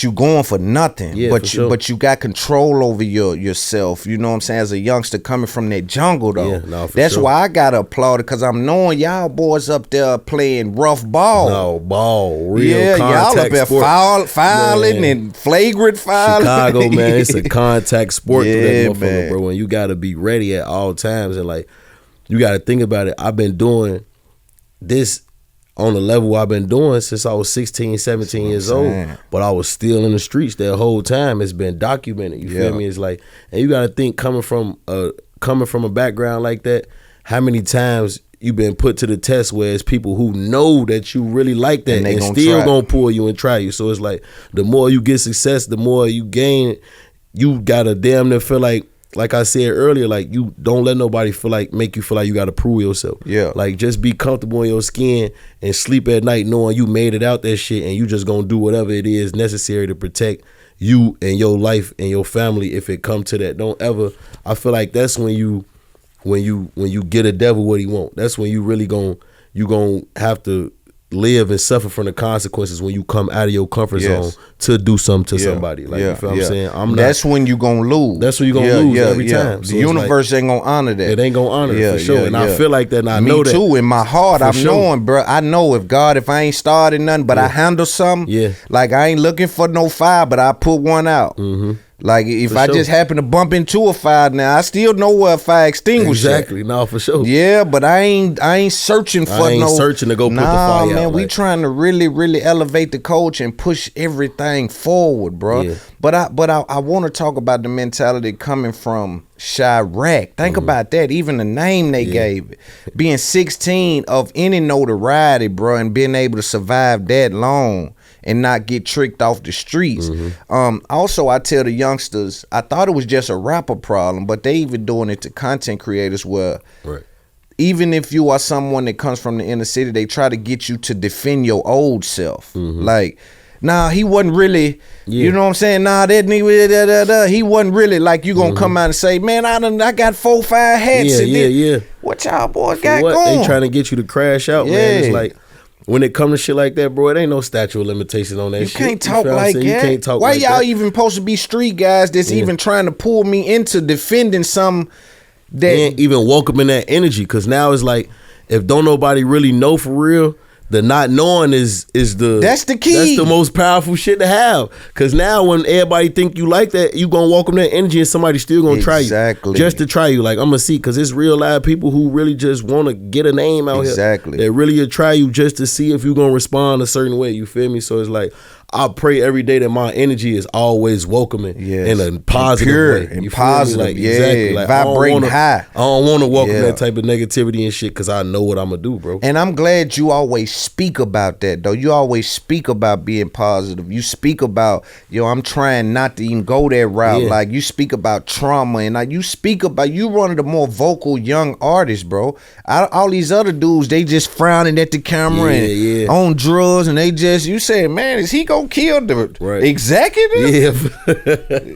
you going for nothing, but you got control over yourself. You know what I'm saying? As a youngster coming from that jungle though, that's why I gotta applaud it, because I'm knowing y'all boys up there playing rough ball. No ball, real contact y'all up there sport. fouling and flagrant fouling. Chicago, man, it's a contact sport through that motherfucker, bro. And you gotta be ready at all times, and like, you gotta think about it. I've been doing this on the level I've been doing since I was 16, 17 years old. But I was still in the streets that whole time. It's been documented. You feel me? It's like, and you gotta think, coming from a background like that, how many times you've been put to the test where it's people who know that you really like that and still gonna pull you and try you. So it's like, the more you get success, the more you gain. You gotta damn near feel like I said earlier, like, you don't let nobody make you feel like you gotta prove yourself. Yeah. Like, just be comfortable in your skin and sleep at night knowing you made it out that shit, and you just gonna do whatever it is necessary to protect you and your life and your family if it come to that. Don't ever, I feel like that's when you get a devil what he want. That's when you really gonna have to live and suffer from the consequences when you come out of your comfort zone to do something to somebody. Like, you feel what I'm saying? That's when you gonna lose. That's when you gonna lose every time. So the universe ain't gonna honor that. It ain't gonna honor it for sure. And I feel like that, and I know that. Me too. In my heart, I'm knowing, bro. I know if I ain't started nothing, but I handle something. Like, I ain't looking for no fire, but I put one out. Like, if I just happen to bump into a fire now, I still know where a fire extinguisher. Exactly, no, for sure. Yeah, but I ain't searching for I ain't searching to go put the fire out. Man, we trying to really, really elevate the culture and push everything forward, bro. Yeah. But I want to talk about the mentality coming from Chirac. Think about that. Even the name they gave it. Being 16 of any notoriety, bro, and being able to survive that long and not get tricked off the streets. Also, I tell the youngsters, I thought it was just a rapper problem, but they even doing it to content creators where even if you are someone that comes from the inner city, they try to get you to defend your old self. Like, nah, he wasn't really, you know what I'm saying? Nah, that nigga, he wasn't really, like, you gonna come out and say, man, I got 4, 5 hats. What y'all boys got going? They trying to get you to crash out, man. It's like, when it comes to shit like that, bro, it ain't no statute of limitation on that shit. You can't talk like that. You can't talk. Why like y'all even supposed to be street guys that's even trying to pull me into defending some that ain't even welcoming that energy? Because now it's like, if don't nobody really know for real, the not knowing is that's the key. That's the most powerful shit to have. Cause now when everybody think you like that, you gonna welcome that energy and somebody still gonna try you. Just to try you. Like, I'm gonna see, cause it's real live people who really just wanna get a name out here. That really try you just to see if you gonna respond a certain way. You feel me? So it's like, I pray every day that my energy is always welcoming in a positive way. And positive, like, exactly. Like, vibrating high. I don't want to welcome that type of negativity and shit because I know what I'm going to do, bro. And I'm glad you always speak about that, though. You always speak about being positive. You speak about, I'm trying not to even go that route. Like, you speak about trauma, and like, you speak about, you one of the more vocal young artists, bro. All these other dudes, they just frowning at the camera and on drugs, and they just, you say, man, is he gonna kill the executive?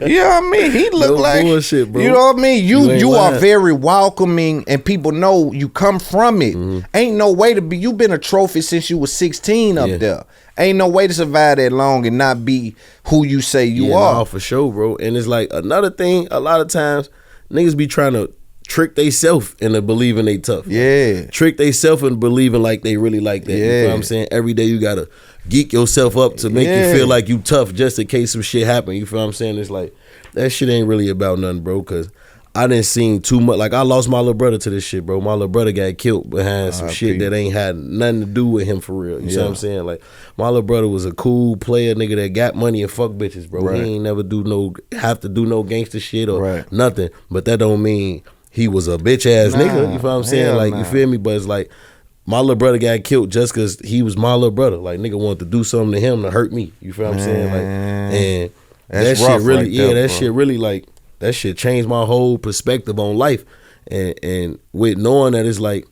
You know what I mean? He look like bullshit, bro. You know what I mean? You are very welcoming, and people know you come from it. Ain't no way to be. You been a trophy since you was 16 up there. Ain't no way to survive that long and not be who you say you are. No, for sure, bro. And it's like another thing. A lot of times, niggas be trying to trick they self into believing they tough. Trick they self into believing like they really like that. You know what I'm saying? Every day you gotta geek yourself up to make you feel like you tough just in case some shit happen. You feel what I'm saying? It's like, that shit ain't really about nothing, bro, because I didn't seen too much. Like, I lost my little brother to this shit, bro. My little brother got killed behind some shit that ain't had nothing to do with him for real. You see what I'm saying? Like, my little brother was a cool player, nigga that got money and fuck bitches, bro. He ain't never have to do no gangster shit or nothing. But that don't mean he was a bitch ass nigga. You feel what I'm saying? Like, you feel me? But it's like, my little brother got killed just because he was my little brother. Like, nigga wanted to do something to him to hurt me. You feel what I'm saying? Like, and that shit really, shit really, like, that shit changed my whole perspective on life. And with knowing that, it's like,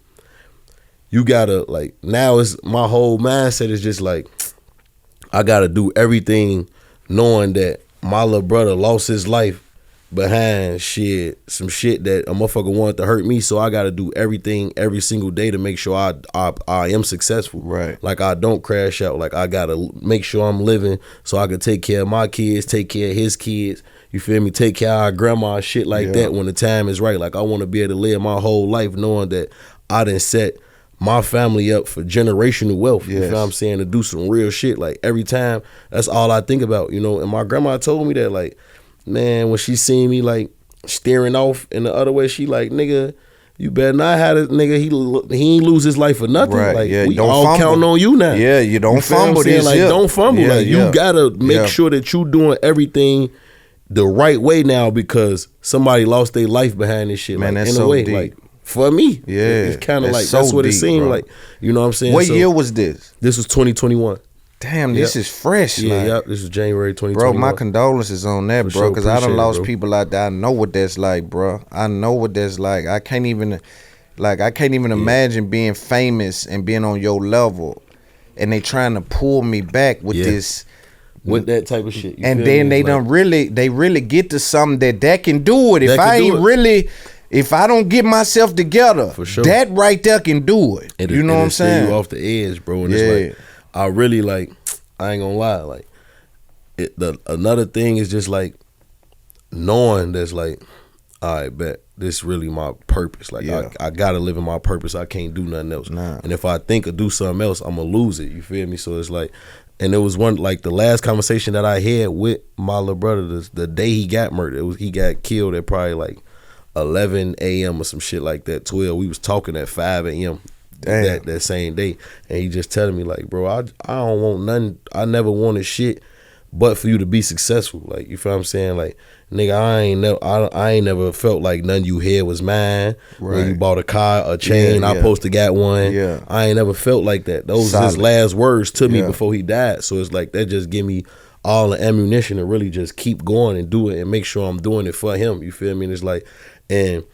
you gotta, like, now it's, my whole mindset is just like, I gotta do everything knowing that my little brother lost his life behind some shit that a motherfucker wanted to hurt me, so I gotta do everything every single day to make sure I am successful. Like, I don't crash out. Like, I gotta make sure I'm living so I can take care of my kids, take care of his kids. You feel me? Take care of our grandma, shit like that when the time is right. Like, I want to be able to live my whole life knowing that I done set my family up for generational wealth. You feel what I'm saying? To do some real shit. Like, every time, that's all I think about, you know? And my grandma told me that, like, man, when she seen me, like, staring off in the other way, she like, nigga, you better not have it, nigga. He ain't lose his life for nothing. Like, we all counting on you now. You don't fumble this. Like, don't fumble. Like, you gotta make sure that you doing everything the right way now, because somebody lost their life behind this shit. Man, like, that's in so a way, deep. like, for me, it's kind of like, so that's what deep, it seemed bro. like. You know what I'm saying? What year was this? This was 2021. Damn, this is fresh. This is January 2021. Bro, my condolences on that, bro, because I done lost people out there. I know what that's like, bro. I know what that's like. I can't even imagine being famous and being on your level, and they trying to pull me back with this. With that type of shit. And then they really get to something that can do it. If I ain't really if I don't get myself together, For sure. that right there can do it. You know what I'm saying? You off the edge, bro. And it's like, I really like, I ain't gonna lie, like, another thing is just like knowing that's like, all right, bet this really my purpose. Like I gotta live in my purpose. I can't do nothing else. Nah. And if I think or do something else, I'm gonna lose it. You feel me? So it's like, and it was one like the last conversation that I had with my little brother the day he got murdered. He got killed at probably like 11 a.m. or some shit like that. 12. We was talking at 5 a.m. that same day, and he just telling me like, bro, I don't want nothing. I never wanted shit but for you to be successful. Like, you feel what I'm saying? Like, nigga, I ain't never felt like none you had was mine. Right. When you bought a car, a chain, I supposed to got one. Yeah. I ain't never felt like that. Those was his last words to me before he died. So it's like that just give me all the ammunition to really just keep going and do it and make sure I'm doing it for him. You feel me? And it's like, and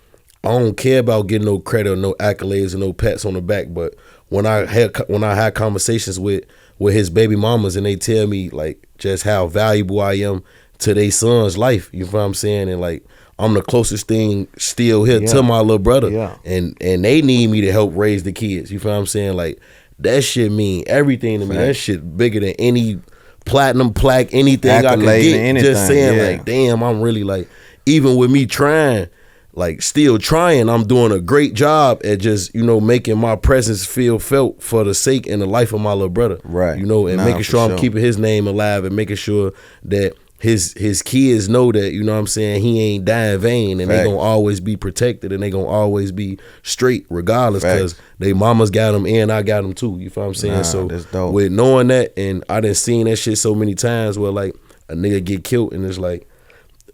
I don't care about getting no credit or no accolades or no pats on the back, but when I had conversations with his baby mamas and they tell me like just how valuable I am to their son's life, you know what I'm saying? And like I'm the closest thing still here to my little brother. Yeah. And they need me to help raise the kids. You feel what I'm saying? Like that shit mean everything to me. That shit bigger than any platinum plaque, anything I can get. Anything. Just saying like, damn, I'm really like, even with me trying, like still trying, I'm doing a great job at just, you know, making my presence feel felt for the sake and the life of my little brother. Right. You know, and making sure I'm keeping his name alive and making sure that his kids know that, you know what I'm saying, he ain't dying vain and they gonna always be protected and they gonna always be straight regardless because they mamas got them and I got them too. You feel what I'm saying? So with knowing that, and I done seen that shit so many times where like a nigga get killed and it's like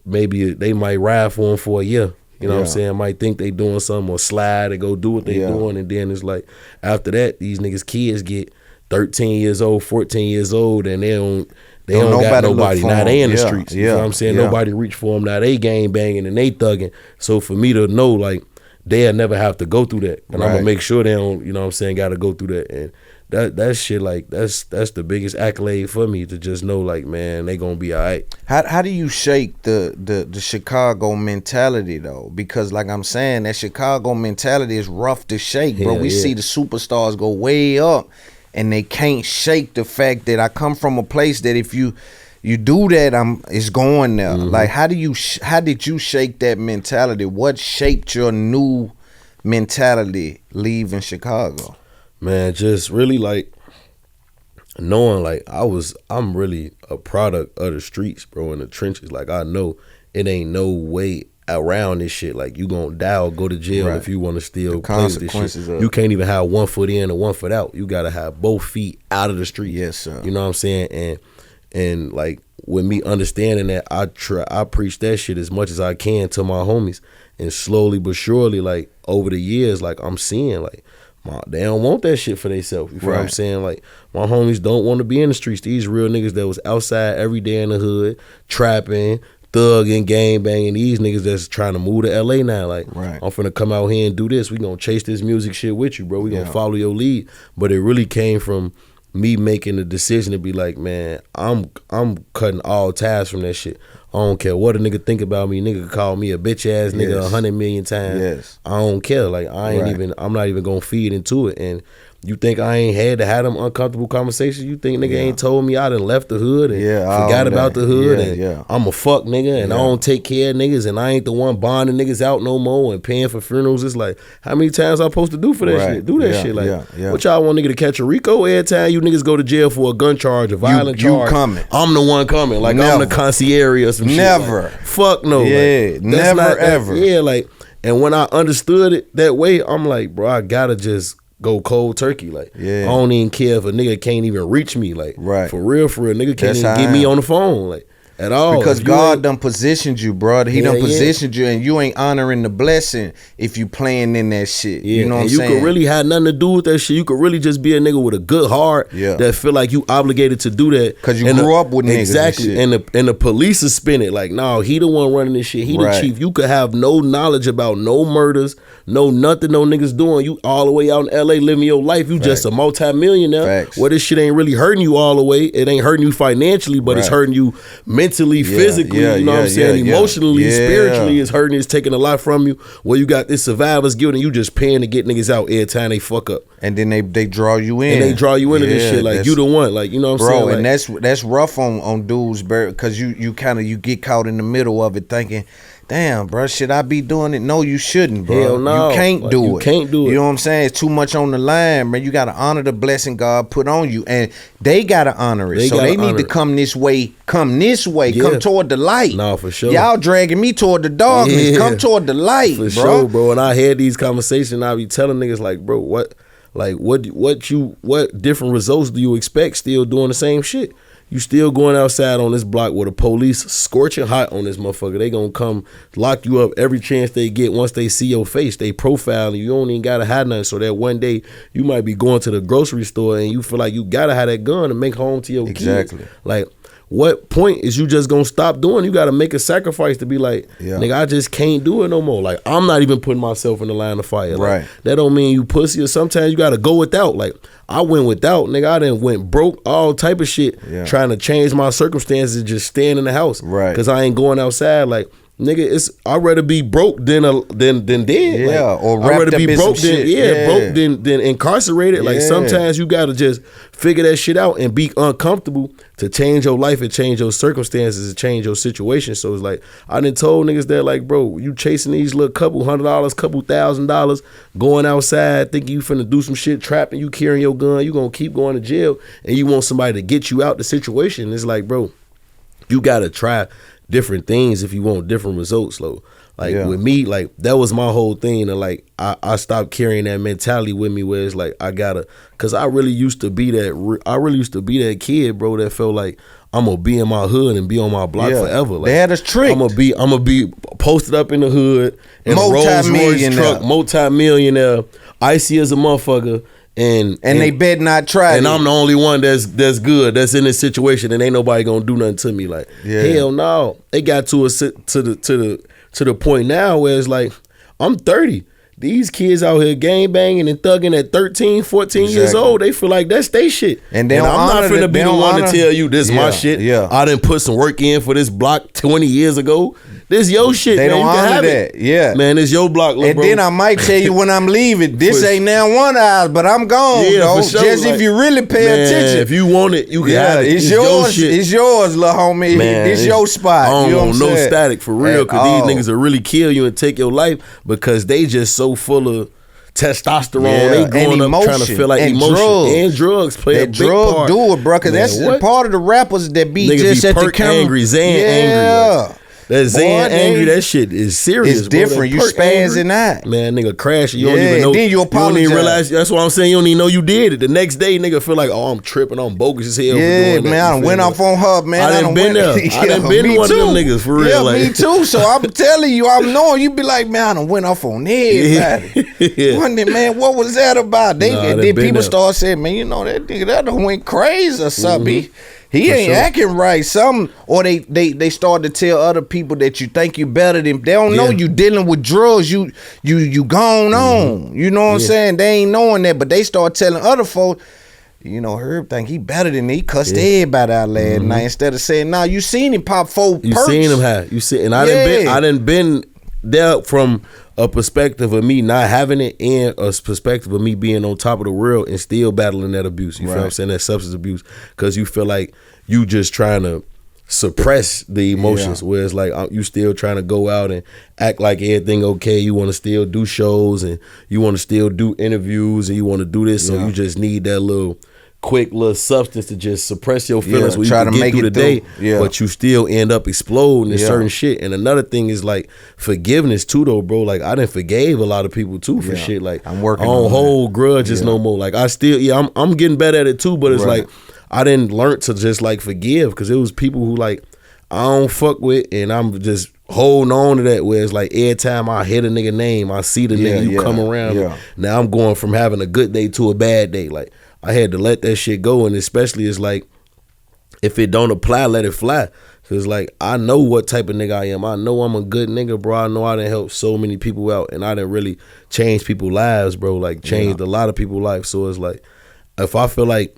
maybe they might ride for him for a year. You know what I'm saying? Might think they doing something or slide and go do what they doing. And then it's like, after that, these niggas' kids get 13 years old, 14 years old, and they don't got nobody. Now they in the streets. You know what I'm saying? Nobody reach for them. Now they gang banging and they thugging. So for me to know, like, they'll never have to go through that. And I'm going to make sure they don't, you know what I'm saying, got to go through that. And that shit, like, that's the biggest accolade for me, to just know, like, man, they gonna be all right. How do you shake the Chicago mentality though? Because like I'm saying, that Chicago mentality is rough to shake, bro. We see the superstars go way up and they can't shake the fact that I come from a place that if you do that, it's going there. Like, how did you shake that mentality? What shaped your new mentality leaving Chicago? Man, just really like knowing like I'm really a product of the streets, bro, in the trenches. Like, I know it ain't no way around this shit. Like, you gonna die or go to jail if you want to still play with this shit. You can't even have 1 foot in or 1 foot out. You gotta have both feet out of the street. Yes, sir. You know what I'm saying? And like with me understanding that, I preach that shit as much as I can to my homies, and slowly but surely, like over the years, like I'm seeing like, they don't want that shit for themselves. You feel what I'm saying? Like, my homies don't want to be in the streets. These real niggas that was outside every day in the hood, trapping, thugging, gang banging. These niggas that's trying to move to LA now. Like, I'm finna come out here and do this. We gonna chase this music shit with you, bro. We gonna follow your lead. But it really came from me making the decision to be like, man, I'm cutting all ties from that shit. I don't care what a nigga think about me. Nigga call me a bitch ass nigga 100 million times. I don't care. Like, I'm not even gonna feed into it. And you think I ain't had to have them uncomfortable conversations? You think nigga ain't told me I done left the hood and forgot about the hood and I'm a fuck nigga and I don't take care of niggas and I ain't the one bonding niggas out no more and paying for funerals? It's like, how many times I supposed to do for that shit? Do that shit. Like, what y'all want nigga to catch a Rico? Every time you niggas go to jail for a gun charge, a violent charge, you coming. I'm the one coming. Like, I'm the concierge or some shit. Never. Like, fuck no. Yeah, like, never ever. Yeah, like, and when I understood it that way, I'm like, bro, I gotta just go cold turkey. Like, I don't even care if a nigga can't even reach me. Like, for real, nigga can't even get me on the phone. Like, at all. Because God done positioned you, brother. He done positioned you, and you ain't honoring the blessing if you playing in that shit. You know what I'm saying? You could really have nothing to do with that shit. You could really just be a nigga with a good heart that feel like you obligated to do that. Because you grew up with niggas. Exactly. And the police is spin it. Like, no, he the one running this shit. He the chief. You could have no knowledge about no murders, no nothing no niggas doing. You all the way out in LA living your life. You just a multi-millionaire. Where this shit ain't really hurting you all the way. It ain't hurting you financially, but it's hurting you mentally. mentally, physically, you know what I'm saying? Emotionally, spiritually, it's hurting, it's taking a lot from you. Well, you got this survivor's guilt and you just paying to get niggas out every time they fuck up. And then they draw you in. And they draw you into this shit. Like, you the one. Like, you know what I'm saying? Bro, like, and that's rough on dudes, bro, because you get caught in the middle of it thinking, damn, bro, should I be doing it? No, you shouldn't, bro. Hell no. You can't do it. You can't do it. You know what I'm saying? It's too much on the line, man. You got to honor the blessing God put on you. And they got to honor it. So they need to come this way. Come toward the light. No, for sure. Y'all dragging me toward the darkness. Come toward the light, for bro. sure, bro. And I had these conversations, I be telling niggas like, bro, what different results do you expect still doing the same shit? You still going outside on this block with the police scorching hot on this motherfucker. They gonna come lock you up every chance they get. Once they see your face, they profile you. You don't even gotta have nothing. So that one day you might be going to the grocery store and you feel like you gotta have that gun to make home to your kids. Like, what point is you just gonna stop doing? You gotta make a sacrifice to be like, nigga, I just can't do it no more. Like, I'm not even putting myself in the line of fire. Like, that don't mean you pussy. Or sometimes you gotta go without. Like, I went without, nigga. I done went broke, all type of shit, trying to change my circumstances, just staying in the house, cause I ain't going outside. Like, nigga, I'd rather be broke than dead. Yeah, like, or I'd rather be broke than broke than incarcerated. Like, sometimes you gotta just figure that shit out and be uncomfortable to change your life and change your circumstances and change your situation. So it's like, I done told niggas that, like, bro, you chasing these little couple $100, couple $1,000, going outside, thinking you finna do some shit, trapping, you carrying your gun, you gonna keep going to jail, and you want somebody to get you out the situation. It's like, bro, you gotta try different things if you want different results, though. Like, with me, like, that was my whole thing, and like, I stopped carrying that mentality with me where it's like, I gotta, cause I really used to be that kid, bro, that felt like I'm gonna be in my hood and be on my block forever. Like, they had us tricked. I'm gonna be posted up in the hood in a Rolls Royce truck, multi-millionaire, icy as a motherfucker. And they bet not try. And I'm the only one that's good, that's in this situation, and ain't nobody gonna do nothing to me. Like, hell no. They got to the point now where it's like, I'm 30. These kids out here gang banging and thugging at 13, 14 years old. They feel like that's they shit. And I'm not finna be the one to tell you this my shit. I done put some work in for this block 20 years ago. This your shit, they man. Don't honor that. Yeah. Man, it's your block, and bro. then I might tell you when I'm leaving, this ain't now one hour, but I'm gone, though. Sure. Just like, if you really pay attention. If you want it, you can have it. It's yours. It's yours, little homie. Man, it's your spot. I don't want no static for real, because these niggas will really kill you and take your life because they just so full of testosterone. They growing up trying to feel like emotion and drugs play a big part. Do it, bro, because that's part of the rappers that be niggas just be at the camera. Angry, Zan angry. Like, that Zan angry, that shit is serious. It's different. You spazzing out. Man, nigga crashing. You don't even know. Then you apologize. You don't even realize. That's what I'm saying. You don't even know you did it. The next day, nigga feel like, oh, I'm tripping. I'm bogus as hell for doing man, that. I went off on her, man. I done been there. I done been one of them niggas, for real. Yeah, like. me too. So I'm telling you, I'm knowing. You be like, man, I done went off on everybody. Wondering, man, what was that about? Then people start saying, man, you know, that nigga, that done went crazy or something. He ain't acting right. Or they start to tell other people that you think you better than. They don't know you dealing with drugs. You gone on. You know what I'm saying? They ain't knowing that, but they start telling other folks. You know, Herb think he better than me. He cussed everybody out last night instead of saying, "Nah, you seen him pop 4 perks. You seen him have. You see, and I done been there from a perspective of me not having it and a perspective of me being on top of the world and still battling that abuse. You feel what I'm saying? That substance abuse. Because you feel like you just trying to suppress the emotions, whereas like you still trying to go out and act like everything okay. You want to still do shows and you want to still do interviews and you want to do this. So you just need that little quick little substance to just suppress your feelings so you can get through the day, but you still end up exploding in certain shit. And another thing is like forgiveness too, though, bro. Like I done forgave a lot of people too for shit. Like I'm working I don't hold grudges no more. Like I still, I'm getting better at it too. But it's like I didn't learn to just like forgive because it was people who like I don't fuck with, and I'm just holding on to that. Where it's like every time I hit a nigga name, I see the nigga you come around. Now I'm going from having a good day to a bad day. Like I had to let that shit go, and especially it's like if it don't apply, let it fly. Cause like I know what type of nigga I am. I know I'm a good nigga, bro. I know I done help so many people out, and I done really change people's lives, bro. Like changed a lot of people's lives. So it's like if I feel like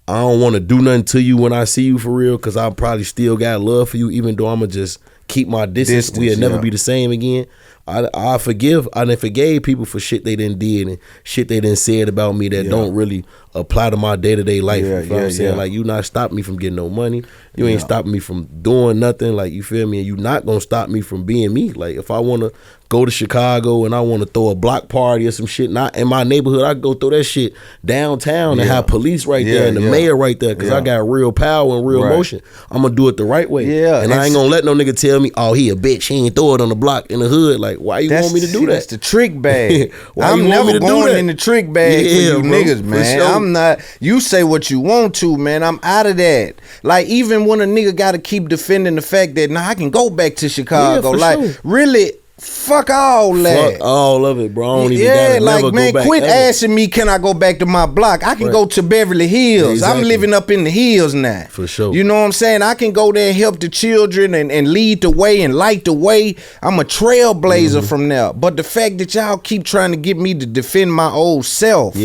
I don't want to do nothing to you when I see you for real, because I probably still got love for you, even though I'm going to just keep my distance. We'll never be the same again. I forgive. I done forgave people for shit they didn't did and shit they didn't said about me that don't really apply to my day-to-day life. You feel what I'm saying? Like, you not stopping me from getting no money. You ain't stopping me from doing nothing. Like, you feel me? And you not gonna stop me from being me. Like, if I wanna go to Chicago and I wanna throw a block party or some shit, not in my neighborhood, I go throw that shit downtown and have police right there and the mayor right there, because I got real power and real motion. I'm gonna do it the right way. And I ain't gonna let no nigga tell me, oh, he a bitch, he ain't throw it on the block in the hood. Like, why you want me to do that? That's the trick bag. I'm never going in the trick bag for you niggas, man. Sure. I'm not. You say what you want to, man. I'm out of that. Like, even when a nigga got to keep defending the fact that, I can go back to Chicago. Like, really, fuck all that. Fuck all of it, bro. I don't even gotta like, never man, go back quit ever. asking me, can I go back to my block? I can go to Beverly Hills. Exactly. I'm living up in the hills now. For sure. You know what I'm saying? I can go there and help the children and lead the way and light the way. I'm a trailblazer from there. But the fact that y'all keep trying to get me to defend my old self,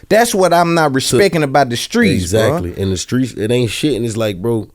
that's what I'm not respecting about the streets, exactly. bro. In the streets, it ain't shit. And it's like, bro,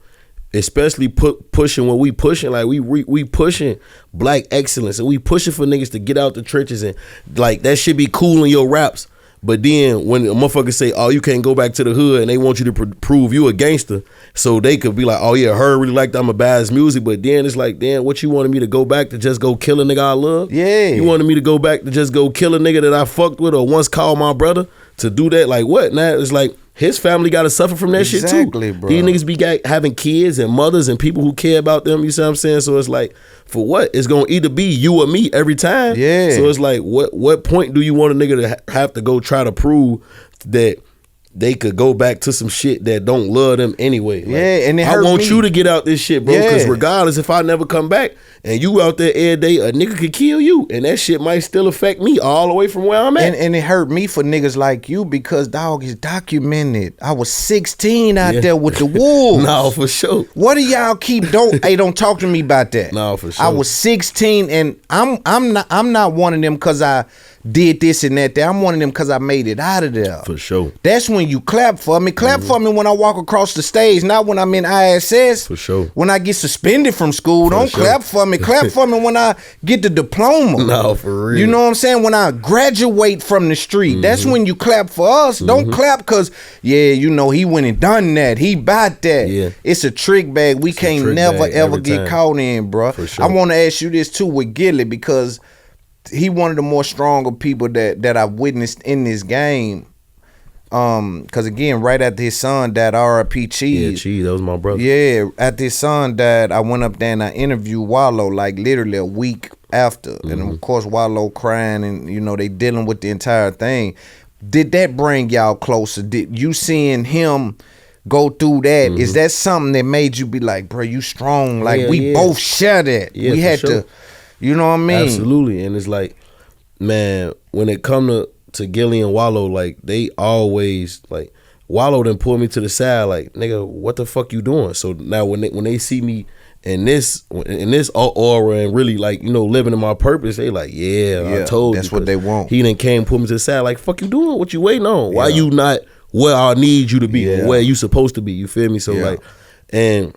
especially pushing what we pushing, like we pushing black excellence, and we pushing for niggas to get out the trenches, and like that should be cool in your raps. But then when a motherfucker say, oh, you can't go back to the hood, and they want you to prove you a gangster, so they could be like, oh yeah, her really liked I'm a badass music. But then it's like, damn, what you wanted me to go back to just go kill a nigga I love? Yeah. You wanted me to go back to just go kill a nigga that I fucked with or once called my brother to do that? Like, what? Now it's like, his family got to suffer from that shit too. Bro. These niggas be having kids and mothers and people who care about them. You see what I'm saying? So it's like, for what? It's gonna either be you or me every time. Yeah. So it's like, what point do you want a nigga to have to go try to prove that they could go back to some shit that don't love them anyway? Like, and I want you to get out this shit, bro. Because regardless, if I never come back and you out there every day, a nigga could kill you, and that shit might still affect me all the way from where I'm at. And it hurt me for niggas like you, because, dog, is documented. I was 16 out there with the wolves. No, for sure. What do y'all keep? Don't talk to me about that. No, for sure. I was 16, and I'm not one of them because I did this and that there. I'm one of them because I made it out of there. For sure. That's when you clap for me. Clap for me when I walk across the stage, not when I'm in ISS. For sure. When I get suspended from school, don't clap for me. Clap for me when I get the diploma. No, for real. You know what I'm saying? When I graduate from the street, that's when you clap for us. Don't clap because, he went and done that. He bought that. Yeah. It's a trick bag. We can't never, ever get caught in, bro. For sure. I want to ask you this too with Gillie, because he one of the more stronger people that I've witnessed in this game. Cause again, right after his son died, R.I.P. Cheese. Yeah, Cheese, that was my brother. Yeah, after his son died, I went up there and I interviewed Wallo like literally a week after. And of course Wallo crying, and they dealing with the entire thing. Did that bring y'all closer? Did you seeing him go through that? Is that something that made you be like, bro, you strong? Like we both share that. We had to. You know what I mean? Absolutely. And it's like, man, when it come to Gillie and Wallo, like, they always, like, Wallo done pull me to the side, like, nigga, what the fuck you doing? So now when they see me in this aura and really, like, living in my purpose, they like, I told you. That's what they want. He done came, pull me to the side, like, fuck you doing? What you waiting on? Why you not where I need you to be, or where you supposed to be? You feel me? So like, and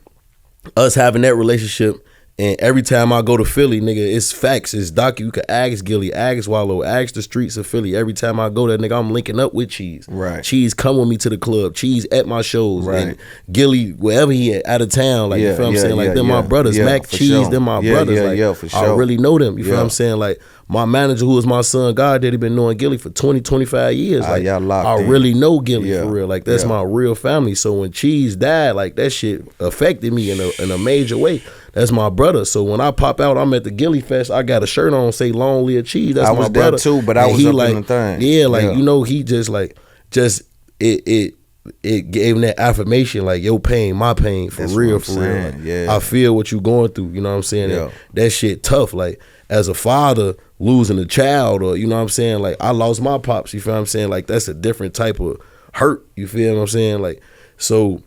us having that relationship. And every time I go to Philly, nigga, it's facts. It's docu. You can ask Gillie, ask Wallo, ask the streets of Philly. Every time I go there, nigga, I'm linking up with Cheese. Right. Cheese come with me to the club. Cheese at my shows. Right. And Gillie, wherever he at, out of town. Like, you feel what I'm saying? Like, they're my brothers. Mac Cheese, they're my brothers. Like, for sure. I really know them. You feel what I'm saying? Like, my manager, who was my son, God Daddy, been knowing Gillie for 20, 25 years. Like, y'all locked I in. really know Gillie for real. Like, that's my real family. So when Cheese died, like, that shit affected me in a major way. That's my brother. So when I pop out, I'm at the Gillie Fest. I got a shirt on, say "Long Live Cheese." That's my brother. I was there too, but I was up in the thing. Yeah, like he just it gave him that affirmation, like your pain, my pain, for real. Like, I feel what you going through. You know what I'm saying? Yeah. That shit tough. Like, as a father losing a child, or you know what I'm saying? Like, I lost my pops. You feel what I'm saying? Like, that's a different type of hurt. You feel what I'm saying? Like, so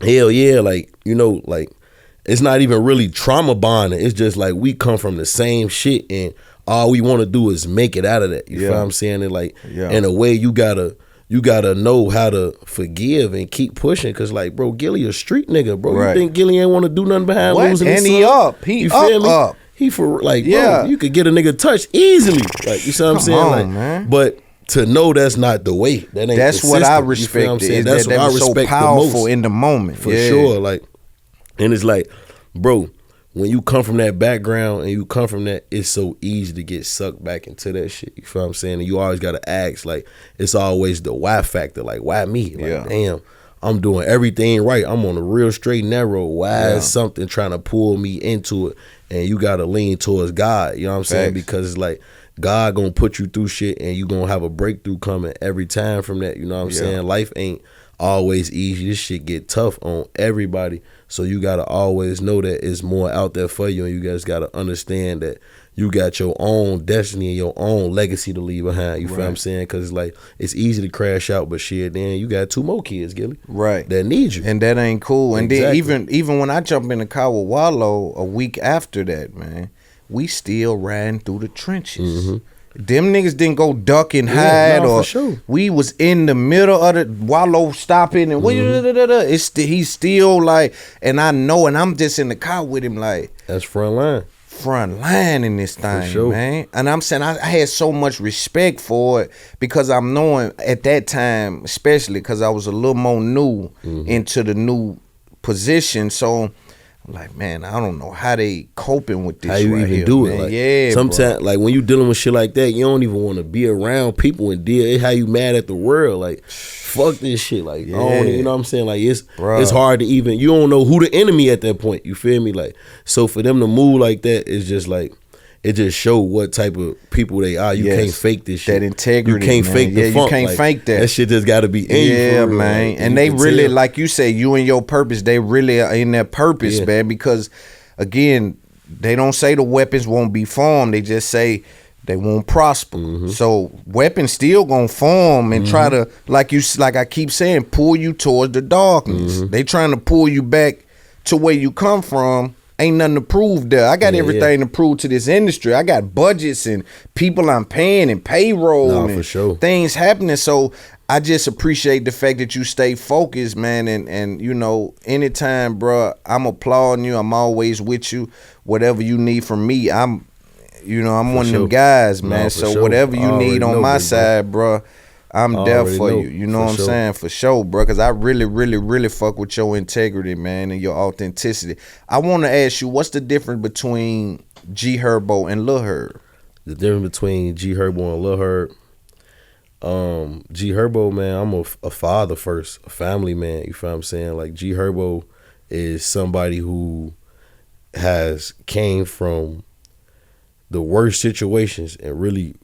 hell yeah, like, like. It's not even really trauma bonding. It's just like we come from the same shit, and all we want to do is make it out of that. You feel what I'm saying? And like, in a way, you gotta you gotta know how to forgive and keep pushing. Cause like, bro, Gillie a street nigga, bro. Right. You think Gillie ain't want to do nothing behind losing his And son? he up. He you up, feel me? up. He for like, Yeah. bro, you could get a nigga touched easily. Like, you see what I'm Come saying? on, Like, man. but to know that's not the way. That ain't That's the what I system. You feel what I'm respect. saying? Is That's that what I was so respect the powerful most. in the moment. For Yeah. sure. Like, and it's like, bro, when you come from that background and you come from that, it's so easy to get sucked back into that shit. You feel what I'm saying? And you always gotta ask, like, it's always the why factor. Like, why me? Like, Yeah. damn, I'm doing everything right. I'm on the real straight and narrow. Why is something trying to pull me into it? And you gotta lean towards God. You know what I'm saying? Facts. Because it's like God gonna put you through shit and you gonna have a breakthrough coming every time from that. You know what I'm saying? Life ain't always easy. This shit get tough on everybody. So you gotta always know that it's more out there for you, and you guys gotta understand that you got your own destiny and your own legacy to leave behind. You feel what I'm saying? Because it's like, it's easy to crash out, but shit, then you got 2 more kids, Gillie, Right. that need you. And that ain't cool. And Exactly. then even when I jump in the car with Wallo a week after that, man, we still riding through the trenches. Them niggas didn't go duck and hide, no, or for sure. we was in the middle of the Wallo stopping and he's still like, and I know, and I'm just in the car with him like That's front line. front line in this thing, sure. man. And I'm saying I had so much respect for it because I'm knowing at that time, especially because I was a little more new into the new position, so I'm like, man, I don't know how they coping with this. How you right even here, do man. it? Like, yeah, sometimes, like when you dealing with shit like that, you don't even want to be around people and deal. It's how you mad at the world. Like, fuck this shit. Like, I don't, you know what I'm saying? Like, it's hard to even. You don't know who the enemy at that point. You feel me? Like, so for them to move like that is just like, it just show what type of people they are. You can't fake this shit. That integrity, you can't man. fake the funk. You can't like, fake that. That shit just got to be in you. Yeah, for real. man. Like, and they really, like you say, you and your purpose, they really are in their purpose, man, because again, they don't say the weapons won't be formed. They just say they won't prosper. So weapons still gonna form and try to, like I keep saying, pull you towards the darkness. They trying to pull you back to where you come from. Ain't nothing to prove there. I got everything to prove to this industry. I got budgets and people I'm paying and payroll and for sure. things happening. So I just appreciate the fact that you stay focused, man. And you know, anytime, bro, I'm applauding you. I'm always with you. Whatever you need from me, I'm one of them guys, man. So whatever you need on my side, bro, I'm there for you. You know what I'm saying? For sure, bro. Because I really, really, really fuck with your integrity, man, and your authenticity. I want to ask you, what's the difference between G Herbo and Lil Herb? The difference between G Herbo and Lil Herb. G Herbo, man, I'm a father first, a family man. You feel what I'm saying? Like, G Herbo is somebody who has came from the worst situations and really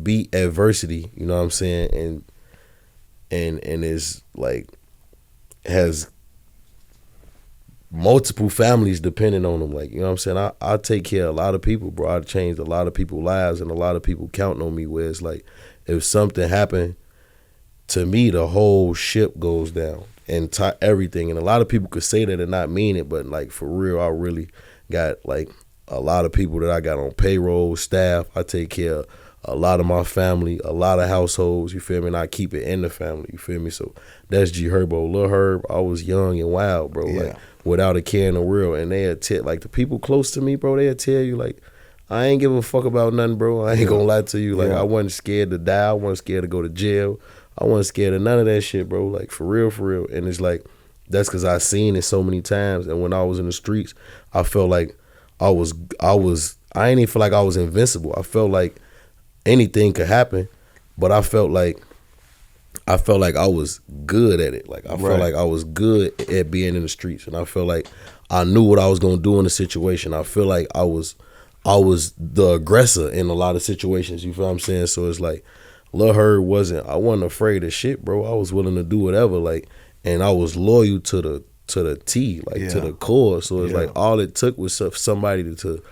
beat adversity, you know what I'm saying, and is like, has multiple families depending on them. Like, you know what I'm saying, I take care of a lot of people, bro. I changed a lot of people's lives, and a lot of people counting on me, where it's like, if something happened to me, the whole ship goes down and everything. And a lot of people could say that and not mean it, but like, for real, I really got like a lot of people that I got on payroll, staff. I take care of a lot of my family, a lot of households, you feel me? And I keep it in the family, you feel me? So that's G Herbo. Lil Herb, I was young and wild, bro, like without a care in the world. And they'll tell, like, the people close to me, bro, they'll tell you, like, I ain't give a fuck about nothing, bro. I ain't gonna lie to you. Like, I wasn't scared to die. I wasn't scared to go to jail. I wasn't scared of none of that shit, bro. Like, for real, for real. And it's like, that's because I seen it so many times. And when I was in the streets, I felt like I ain't even feel like I was invincible. I felt like anything could happen, but I felt like I was good at it. Like, I felt like I was good at being in the streets, and I felt like I knew what I was gonna do in the situation. I feel like I was the aggressor in a lot of situations. You feel what I'm saying? So it's like, Lil Herb I wasn't afraid of shit, bro. I was willing to do whatever, like, and I was loyal to the T, like, to the core. So it's like, all it took was somebody to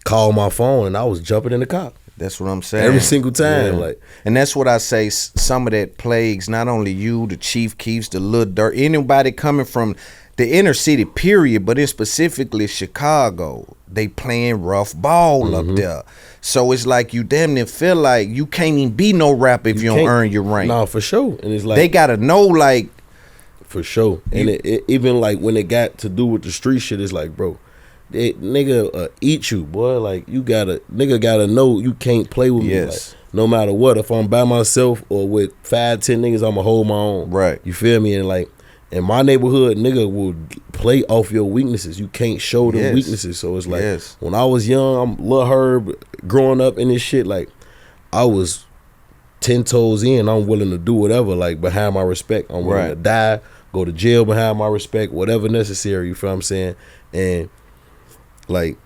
call my phone, and I was jumping in the car. That's what I'm saying. Every single time. Like, and that's what I say, some of that plagues not only you, the Chief Keefs, the Lil Durk, anybody coming from the inner city, period, but in specifically Chicago. they playing rough ball up there. So it's like you damn near feel like you can't even be no rapper if you don't earn your rank. No, for sure. And it's like they gotta know, like, for sure. And it even like when it got to do with the street shit, it's like, bro, nigga eat you, boy. Like nigga gotta know you can't play with me. Like, no matter what, if I'm by myself or with 5-10 niggas, I'ma hold my own. Right. You feel me? And like in my neighborhood, nigga will play off your weaknesses. You can't show them weaknesses. So it's like when I was young, I'm Lil Herb growing up in this shit, like I was 10 toes in. I'm willing to do whatever, like behind my respect. I'm willing to die, go to jail behind my respect, whatever necessary, you feel what I'm saying? And like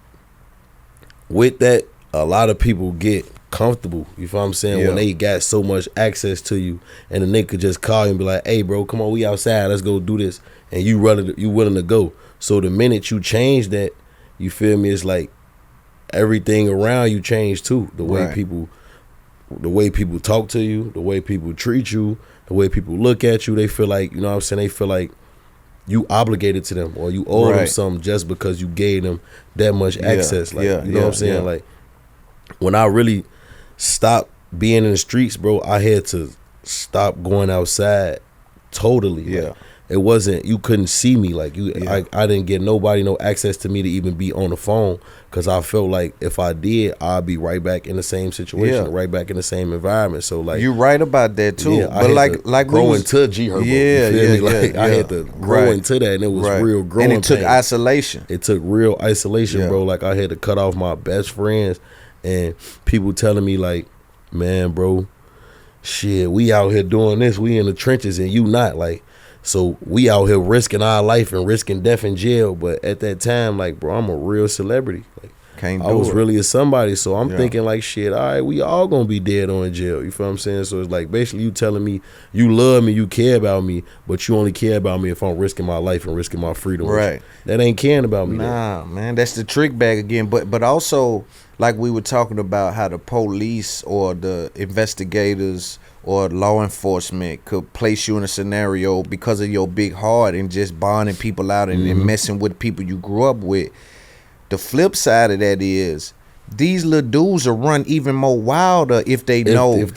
with that, a lot of people get comfortable, you feel what I'm saying, when they got so much access to you, and the nigga could just call you and be like, hey bro, come on, we outside, let's go do this, and you willing to go. So the minute you change that, you feel me, it's like everything around you changed too. The way people talk to you, the way people treat you, the way people look at you, they feel like, you know what I'm saying, they feel like you obligated to them or you owe them something just because you gave them that much access. Like, you know what I'm saying? Like when I really stopped being in the streets, bro, I had to stop going outside totally. Like, it wasn't, you couldn't see me. Like I didn't get nobody no access to me to even be on the phone, because I felt like if I did, I'd be right back in the same situation, right back in the same environment. So like you right about that too. But like grow into G Herbo. Like I had to grow into that, and it was real growing. And it took isolation. It took real isolation, bro. Like I had to cut off my best friends and people telling me like, man, bro, shit, we out here doing this, we in the trenches and you not, like, so we out here risking our life and risking death in jail. But at that time, like, bro, I'm a real celebrity. Like, I was really a somebody. So I'm thinking like, shit, all right, we all gonna be dead or in jail. You feel what I'm saying? So it's like basically you telling me you love me, you care about me, but you only care about me if I'm risking my life and risking my freedom. Right. That ain't caring about me. Nah, man, that's the trick bag again. But also, like we were talking about how the police or the investigators or law enforcement could place you in a scenario because of your big heart and just bonding people out and messing with people you grew up with. The flip side of that is these little dudes will run even more wilder if they know I'm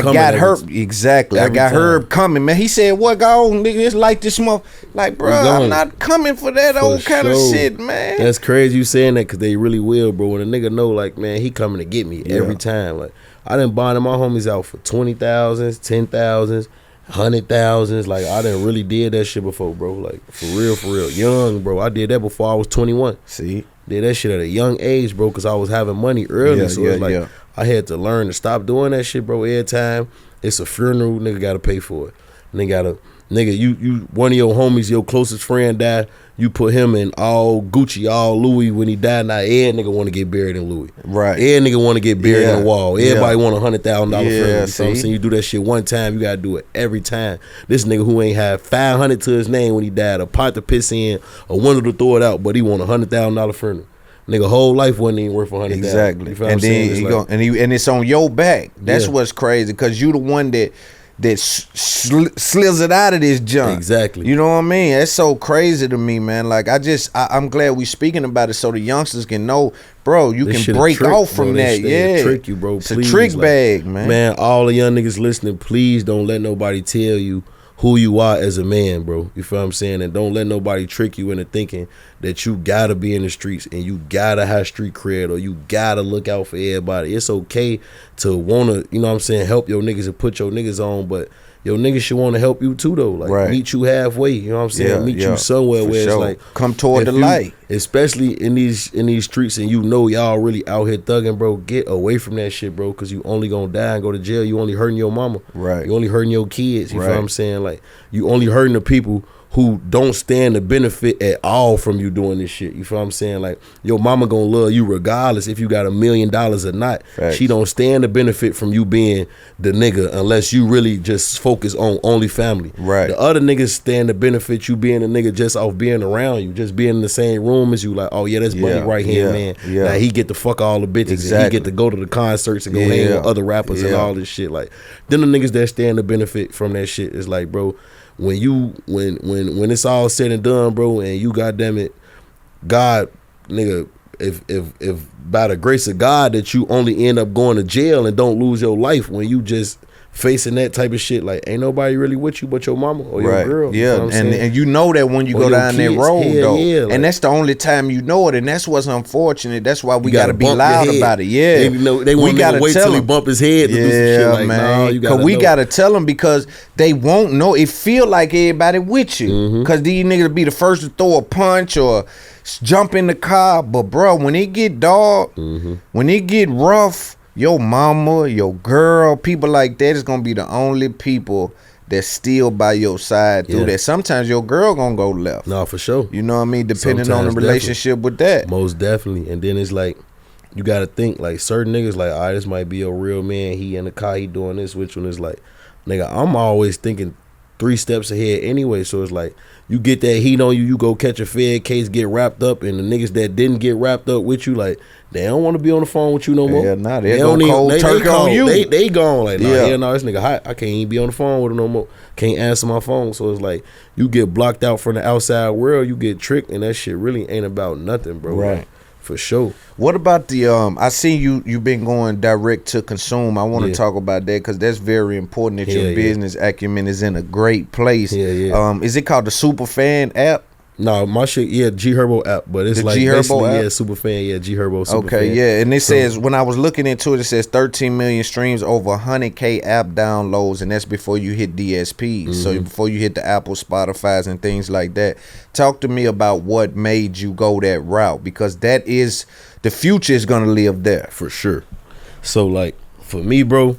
coming. I got Herb. Exactly. I got Herb coming, man. He said, what, go on, nigga, it's like this month. Like, bro, I'm not coming for that old kind of shit, man. That's crazy you saying that, because they really will, bro. When a nigga know, like, man, he coming to get me every time. Like, I done bonded my homies out for 20,000s, 10,000s, 100,000s. Like, I done really did that shit before, bro. Like, for real. Young, bro. I did that before I was 21. See? Did that shit at a young age, bro, because I was having money early. So it's like, I had to learn to stop doing that shit, bro. Every time it's a funeral, nigga gotta pay for it. Nigga, you one of your homies, your closest friend died, you put him in all Gucci, all Louis when he died. Now every nigga want to get buried in Louis. Right. Every nigga want to get buried in the wall. Everybody want $100,000 funeral. You know what I'm saying? You do that shit one time, you gotta do it every time. This nigga who ain't had 500 to his name when he died, a pot to piss in, a window to throw it out, but he want $100,000 funeral. Nigga, whole life wasn't even worth $100,000. Exactly. You feel and then and it's on your back. That's what's crazy, because you the one that slizzard out of this junk. Exactly. You know what I mean? That's so crazy to me, man. Like, I'm glad we speaking about it so the youngsters can know, bro, you can break off from that. Trick you, bro. It's a trick bag, man. Man, all the young niggas listening, please don't let nobody tell you who you are as a man, bro. You feel what I'm saying? And don't let nobody trick you into thinking that you gotta be in the streets and you gotta have street cred or you gotta look out for everybody. It's okay to wanna, you know what I'm saying, help your niggas and put your niggas on, but your niggas should want to help you too, though. Like, meet you halfway. You know what I'm saying? Meet you somewhere where it's like, come toward the light. Especially in these streets, and you know y'all really out here thugging, bro. Get away from that shit, bro, because you only gonna die and go to jail. You only hurting your mama. Right. You only hurting your kids. You feel what I'm saying? Like, you only hurting the people who don't stand to benefit at all from you doing this shit. You feel what I'm saying? Like, your mama gonna love you regardless if you got $1 million or not. Facts. She don't stand to benefit from you being the nigga unless you really just focus on only family. Right. The other niggas stand to benefit you being a nigga just off being around you, just being in the same room as you. Like, oh yeah, that's Buddy right here, man. Now he get to fuck all the bitches and he get to go to the concerts and go hang with other rappers and all this shit. Like, then the niggas that stand to benefit from that shit is like, bro, when it's all said and done, bro, and you goddamn it, God, nigga, if by the grace of God that you only end up going to jail and don't lose your life when you just facing that type of shit, like ain't nobody really with you but your mama or your girl. Yeah, and you know that when you go down that road though, like, and that's the only time you know it, and that's what's unfortunate. That's why we gotta be loud about it. Yeah, they want to wait till he bump his head to do some shit. Like, man, nah, we gotta tell them because they won't know. It feel like everybody with you because these niggas be the first to throw a punch or jump in the car, but bro, when it get dark, when it get rough, your mama, your girl, people like that is gonna be the only people that's still by your side through that. Sometimes your girl gonna go left. No, for sure. You know what I mean? Depending on the relationship with that. Most definitely. And then it's like, you gotta think, like certain niggas like, all right, this might be a real man. He in the car, he doing this. Which one is like, nigga, I'm always thinking 3 steps ahead anyway. So it's like, you get that heat on you, you go catch a Fed case, get wrapped up, and the niggas that didn't get wrapped up with you, like, they don't want to be on the phone with you no more. Yeah, nah, they go cold turkey on you. They gone, like, nah, this nigga hot. I can't even be on the phone with him no more. Can't answer my phone. So it's like, you get blocked out from the outside world, you get tricked, and that shit really ain't about nothing, bro. Right. Like, for sure. What about the I see you been going direct to consume. I want to talk about that because that's very important that your business acumen is in a great place. Is it called the Superfan app? No, my shit, G Herbo app, but it's the like G Herbo app? Superfan, G Herbo Superfan. Okay, yeah, and it says, when I was looking into it, it says 13 million streams, over 100K app downloads, and that's before you hit DSPs, so before you hit the Apple, Spotify's, and things like that. Talk to me about what made you go that route, because that is, the future is going to live there. For sure. So, like, for me, bro,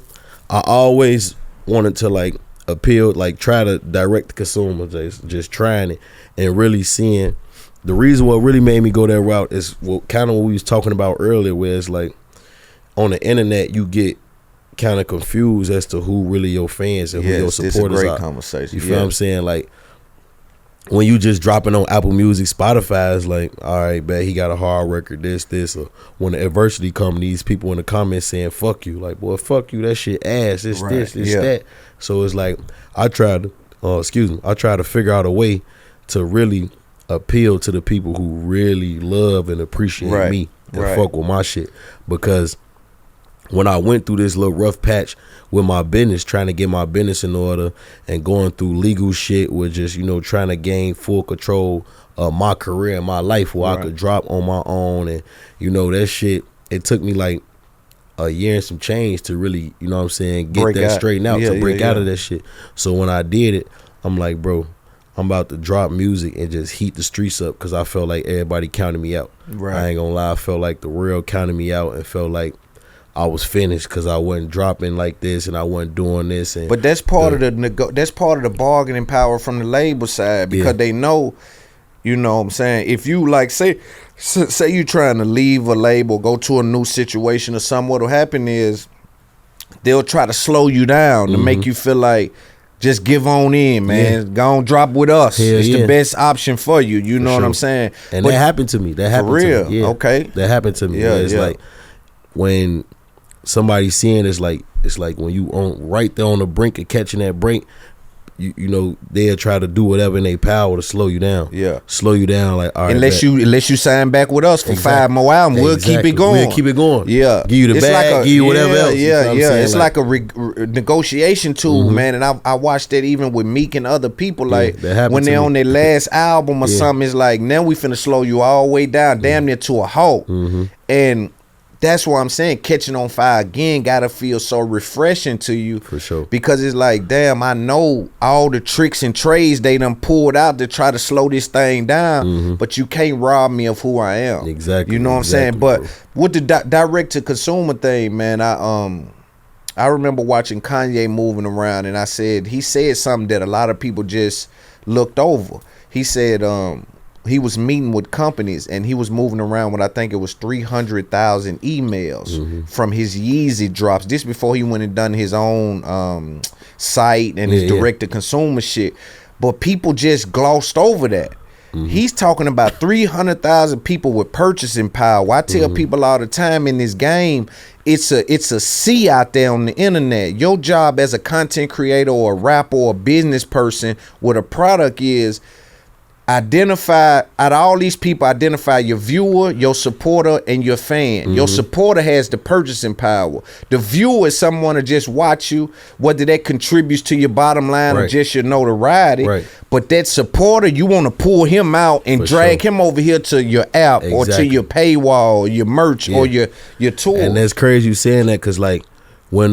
I always wanted to, like, appeal, like, try to direct the consumer, just trying it. And really seeing the reason what really made me go that route is kind of what we was talking about earlier, where it's like on the internet you get kind of confused as to who really your fans and who your supporters are. It's a great conversation. You feel what I'm saying? Like when you just dropping on Apple Music, Spotify is like, all right, bet he got a hard record, this, or when the adversity come, these people in the comments saying fuck you, like, boy, fuck you, that shit ass, this, that. So it's like I try to figure out a way to really appeal to the people who really love and appreciate me and fuck with my shit. Because when I went through this little rough patch with my business, trying to get my business in order and going through legal shit with just, trying to gain full control of my career and my life where I could drop on my own, and that shit, it took me like a year and some change to really, get that straightened out, to break out of that shit. So when I did it, I'm like, bro, I'm about to drop music and just heat the streets up, because I felt like everybody counted me out. I ain't gonna lie, I felt like the world counted me out and felt like I was finished because I wasn't dropping like this and I wasn't doing this. But that's part of that's part of the bargaining power from the label side, because they know, what I'm saying, if you like say you trying to leave a label, go to a new situation or something, what'll happen is they'll try to slow you down to make you feel like, just give on in, man. Go on, drop with us. It's the best option for you. You know what I'm saying? And that happened to me. That happened to me. Okay. That happened to me. It's like when somebody's seeing, it's like when you on right there on the brink of catching that break, they'll try to do whatever in their power to slow you down. Slow you down, like, all right. Unless you sign back with us for 5 more albums, we'll keep it going. We'll keep it going. Yeah. Give you the bag, give you whatever else. It's like a negotiation tool, man. And I watched that even with Meek and other people. Like when they're on their last album or something, it's like, now we finna slow you all the way down, damn near to a halt. And that's why I'm saying catching on fire again gotta feel so refreshing to you. For sure. Because it's like, damn, I know all the tricks and trades they done pulled out to try to slow this thing down, but you can't rob me of who I am. Exactly. You know what I'm saying? But with the direct to consumer thing, man, I remember watching Kanye moving around, and he said something that a lot of people just looked over. He said he was meeting with companies and he was moving around with, I think it was 300,000 emails from his Yeezy drops. This before he went and done his own site and his direct to consumer shit. But people just glossed over that. He's talking about 300,000 people with purchasing power. I tell people all the time in this game, it's a sea out there on the internet. Your job as a content creator or a rapper or a business person with a product is, identify, out of all these people, identify your viewer, your supporter, and your fan. Your supporter has the purchasing power. The viewer is someone to just watch you, whether that contributes to your bottom line or just your notoriety. But that supporter, you want to pull him out and drag him over here to your app or to your paywall, or your merch or your tour. And that's crazy you saying that, because like when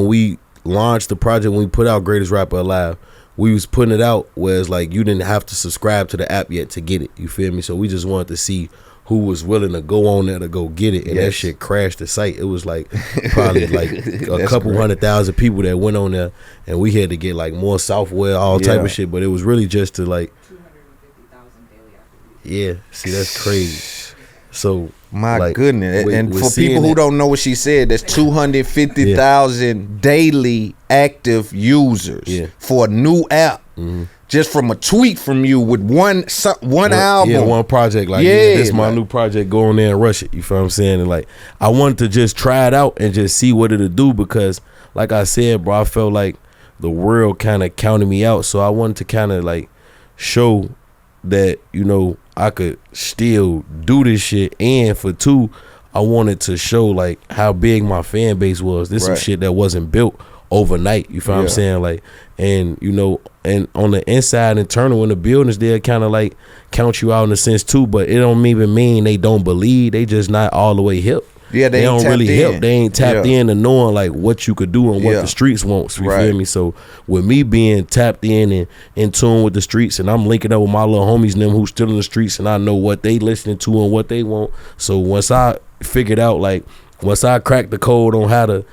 we launched the project, when we put out Greatest Rapper Alive, we was putting it out where it's like you didn't have to subscribe to the app yet to get it. You feel me? So we just wanted to see who was willing to go on there to go get it. And that shit crashed the site. It was like probably like a couple 100,000 people that went on there, and we had to get like more software, all type of shit. But it was really just to like 250,000 daily active users. Yeah, see, that's crazy. So my goodness, and for people who don't know what she said, that's 250,000 daily active users for a new app. Just from a tweet from you with one album. Yeah, one project. Like, this is my new project. Go on there and rush it. You feel what I'm saying? And like, I wanted to just try it out and just see what it'll do, because like I said, bro, I felt like the world kind of counted me out. So I wanted to kind of like show that, you know, I could still do this shit. And for two, I wanted to show like how big my fan base was. This some shit that wasn't built overnight. You feel what I'm saying? Like, and you know, and on the inside, internal in the buildings, they'll kind of like count you out in a sense too, but it don't even mean they don't believe. They just not all the way hip. Yeah, they don't really hip. They ain't tapped in to knowing like what you could do and what the streets wants. You feel me? So with me being tapped in and in tune with the streets, and I'm linking up with my little homies and them who's still in the streets, and I know what they listening to and what they want. So once I figured out, like once I cracked the code on how to,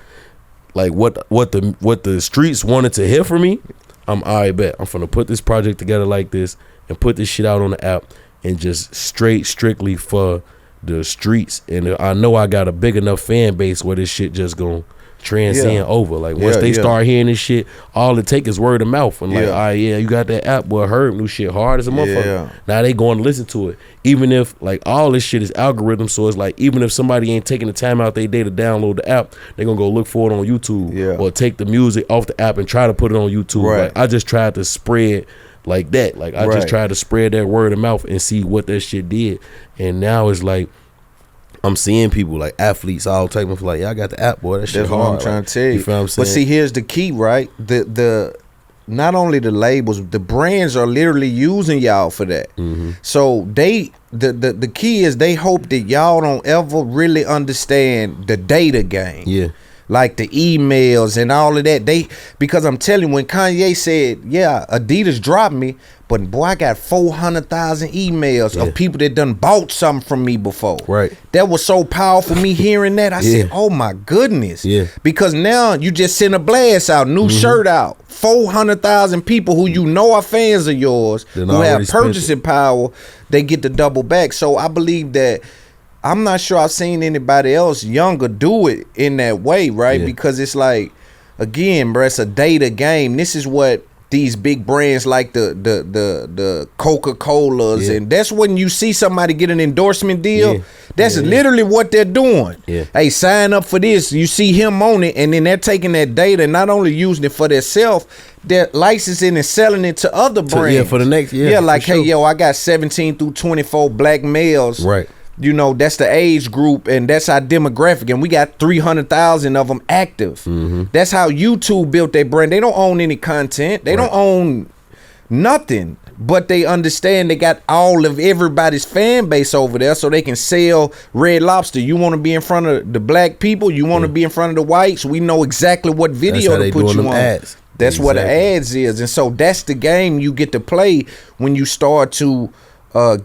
like what the streets wanted to hear from me, I'm all right, bet I'm finna put this project together like this and put this shit out on the app and just strictly for the streets. And I know I got a big enough fan base where this shit just gonna transcend over. Like once they start hearing this shit, all it take is word of mouth. And like, all right, you got that app, boy, Herb new shit hard as a motherfucker. Now they going to listen to it. Even if like all this shit is algorithm, so it's like even if somebody ain't taking the time out their day to download the app, they gonna go look for it on YouTube or take the music off the app and try to put it on YouTube. Like I just tried to spread like that. Like I just tried to spread that word of mouth and see what that shit did. And now it's like I'm seeing people like athletes all type of like, I got the app, boy. That shit That's hard. what I'm trying to tell you. You feel what I'm saying? But see, here's the key, right? The not only the labels, the brands are literally using y'all for that. So the key is they hope that y'all don't ever really understand the data game. Yeah. Like the emails and all of that. Because I'm telling you, when Kanye said, Adidas dropped me, but boy, I got 400,000 emails of people that done bought something from me before. Right. That was so powerful, me hearing that. I said, oh my goodness. Yeah. Because now you just send a blast out, new shirt out. 400,000 people who you know are fans of yours, who have purchasing power, they get to double back. So I believe that I'm not sure I've seen anybody else younger do it in that way, right? Because it's like, again, bro, it's a data game. This is what these big brands like the Coca-Colas, and that's when you see somebody get an endorsement deal. That's literally what they're doing. Hey, sign up for this. You see him on it, and then they're taking that data and not only using it for themselves, they're licensing and selling it to other brands. For the next like, hey, yo, I got 17 through 24 black males. Right. You know, that's the age group, and that's our demographic, and we got 300,000 of them active. That's how YouTube built their brand. They don't own any content. They don't own nothing, but they understand they got all of everybody's fan base over there, so they can sell Red Lobster. You want to be in front of the black people, you want to be in front of the whites, we know exactly what video to put you on. Ads. That's what the ads is. And so that's the game you get to play when you start to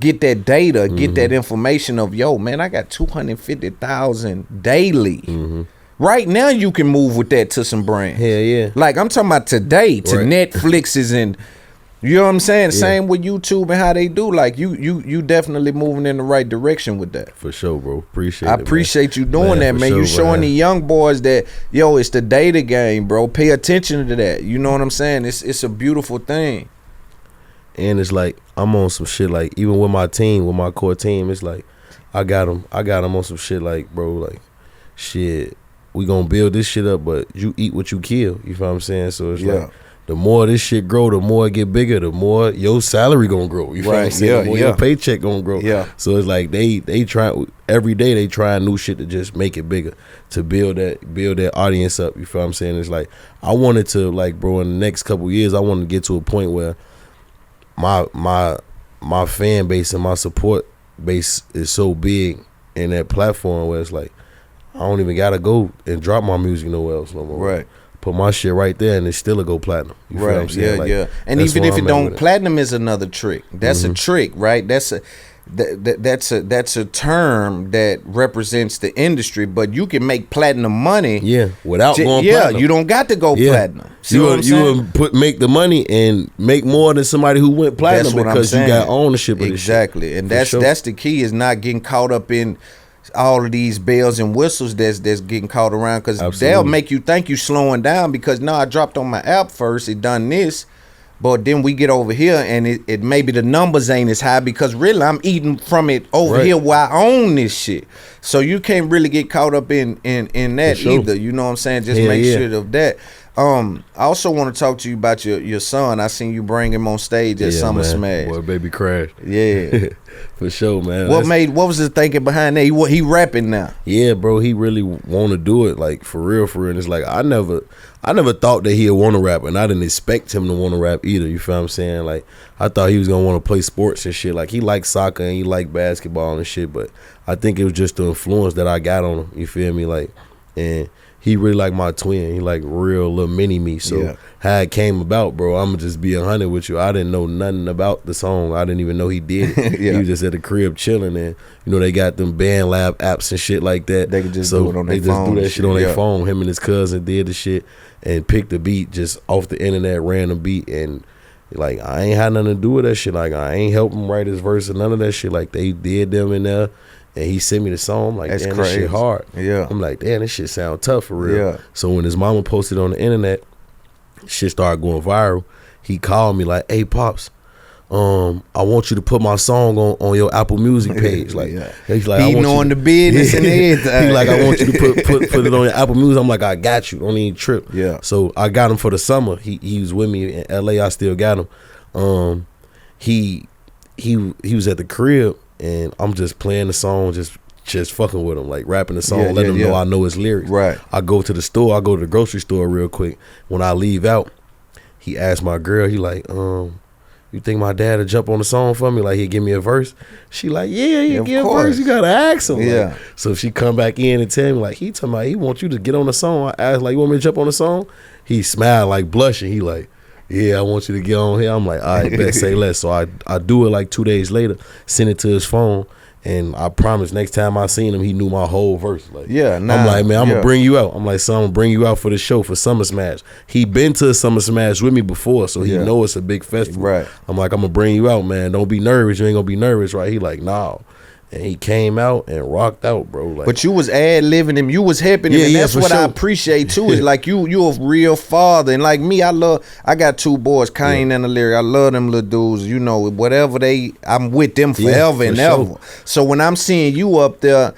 get that data, get that information of, yo, man, I got 250,000 daily. Right now you can move with that to some brands. Like I'm talking about today to Netflix's, and you know what I'm saying? Same with YouTube and how they do. Like you definitely moving in the right direction with that. For sure, bro. Appreciate I it, appreciate you doing that, man. You showing the young boys that, yo, it's the data game, bro. Pay attention to that. You know what I'm saying? It's a beautiful thing. And it's like I'm on some shit, like even with my team, with my core team, it's like I got them on some shit, like, bro, like, shit, we gonna build this shit up, but you eat what you kill. You feel what I'm saying? So it's like the more this shit grow, the more it get bigger, the more your salary gonna grow. You feel what I'm saying? The more your paycheck gonna grow. Yeah. So it's like they try every day, they try new shit to just make it bigger, to build that audience up. You feel what I'm saying? It's like I wanted to, like, bro, in the next couple of years, I want to get to a point where my fan base and my support base is so big in that platform where it's like I don't even gotta go and drop my music nowhere else no more. Right. Put my shit right there and it still go platinum. You feel what I'm saying? Yeah, like, yeah. And even if it don't, platinum is another trick. That's a trick, right? That's a term that represents the industry, but you can make platinum money. Yeah, without going platinum. You don't got to go platinum. See you would make the money and make more than somebody who went platinum because you got ownership of this exactly. shit. And that's the key, is not getting caught up in all of these bells and whistles that's getting caught around, because they'll make you think you slowing down because no, I dropped on my app first, it done this, but then we get over here and it maybe the numbers ain't as high because really I'm eating from it over here where I own this shit. So you can't really get caught up in that either. You know what I'm saying? Just make sure of that. I also want to talk to you about your son. I seen you bring him on stage at Summer Smash. Boy, baby crash. Yeah. For sure, man. What was the thinking behind that? He rapping now. Yeah, bro, he really want to do it, like, for real. And it's like I never thought that he'd want to rap, and I didn't expect him to want to rap either. You feel what I'm saying? Like, I thought he was gonna want to play sports and shit. Like, he liked soccer and he liked basketball and shit, but I think it was just the influence that I got on him. You feel me? Like, and he really like my twin. He like real little mini me. So how it came about, bro, I'm gonna just be 100 with you. I didn't know nothing about the song. I didn't even know he did it. He was just at the crib chilling, and you know they got them band lab apps and shit like that. They could just do it on their phone. They just do that shit on their phone. Him and his cousin did the shit and picked the beat just off the internet, random beat, and like I ain't had nothing to do with that shit. Like I ain't help him write his verse or none of that shit. Like they did them in there. And he sent me the song. I'm like, that's damn, crazy. This shit hard. Yeah. I'm like, damn, this shit sound tough for real. Yeah. So when his mama posted on the internet, shit started going viral. He called me like, hey, Pops, I want you to put my song on your Apple Music page. Like, he's like, he knowing the business and everything. He's like, I want you to put it on your Apple Music. I'm like, I got you. Don't even trip. Yeah. So I got him for the summer. He was with me in LA. I still got him. He was at the crib. And I'm just playing the song, just fucking with him, like rapping the song, letting him know I know his lyrics. Right. I go to the grocery store real quick. When I leave out, he asked my girl, he like, you think my dad would jump on the song for me? Like he'd give me a verse? She like, yeah, he'll give a verse. You gotta ask him. Yeah. Like, so she come back in and tell me like, he talking about he want you to get on the song. I asked like, you want me to jump on the song? He smiled like blushing. He like, yeah, I want you to get on here. I'm like, all right, bet, say less. So I do it like 2 days later, send it to his phone, and I promise next time I seen him, he knew my whole verse. Like, I'm like, man, I'm gonna bring you out. I'm like, son, I'm gonna bring you out for the show for Summer Smash. He been to a Summer Smash with me before, so he know it's a big festival. Right. I'm like, I'm gonna bring you out, man. Don't be nervous. You ain't gonna be nervous, right? He like, nah. And he came out and rocked out, bro. Like, but you was ad-libbing him. You was helping him. And that's what I appreciate, too. Is like you a real father. And like me, I got 2 boys, Kane and Illyria. I love them little dudes. You know, whatever I'm with them forever and ever. So when I'm seeing you up there,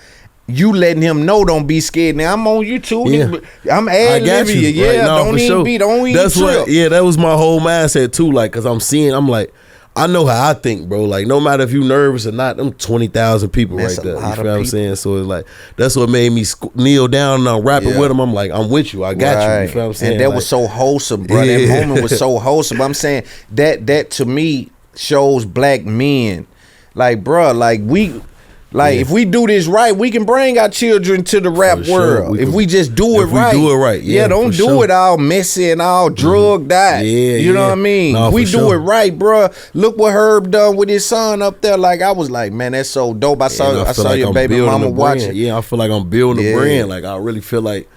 you letting him know, don't be scared. Now I'm on YouTube. Yeah. I'm ad-libbing you. Yeah, right, no, don't even That's trip. What. Yeah, that was my whole mindset too. Like, cause I'm like, I know how I think, bro. Like, no matter if you nervous or not, them 20,000 people right there. You feel what I'm saying? So it's like, that's what made me kneel down and I'm rapping with him. I'm like, I'm with you. I got you. You feel what I'm saying? And that was so wholesome, bro. That moment was so wholesome. I'm saying that to me shows black men. Like, bro, like if we do this right, we can bring our children to the rap world. If we just do it right. Do it right. Yeah, don't do it all messy and all drugged out. Yeah, you know what I mean? No, we do it right, bro. Look what Herb done with his son up there. Like, I was like, man, that's so dope. I saw like your baby mama watching. Yeah, I feel like I'm building a brand. Like, I really feel like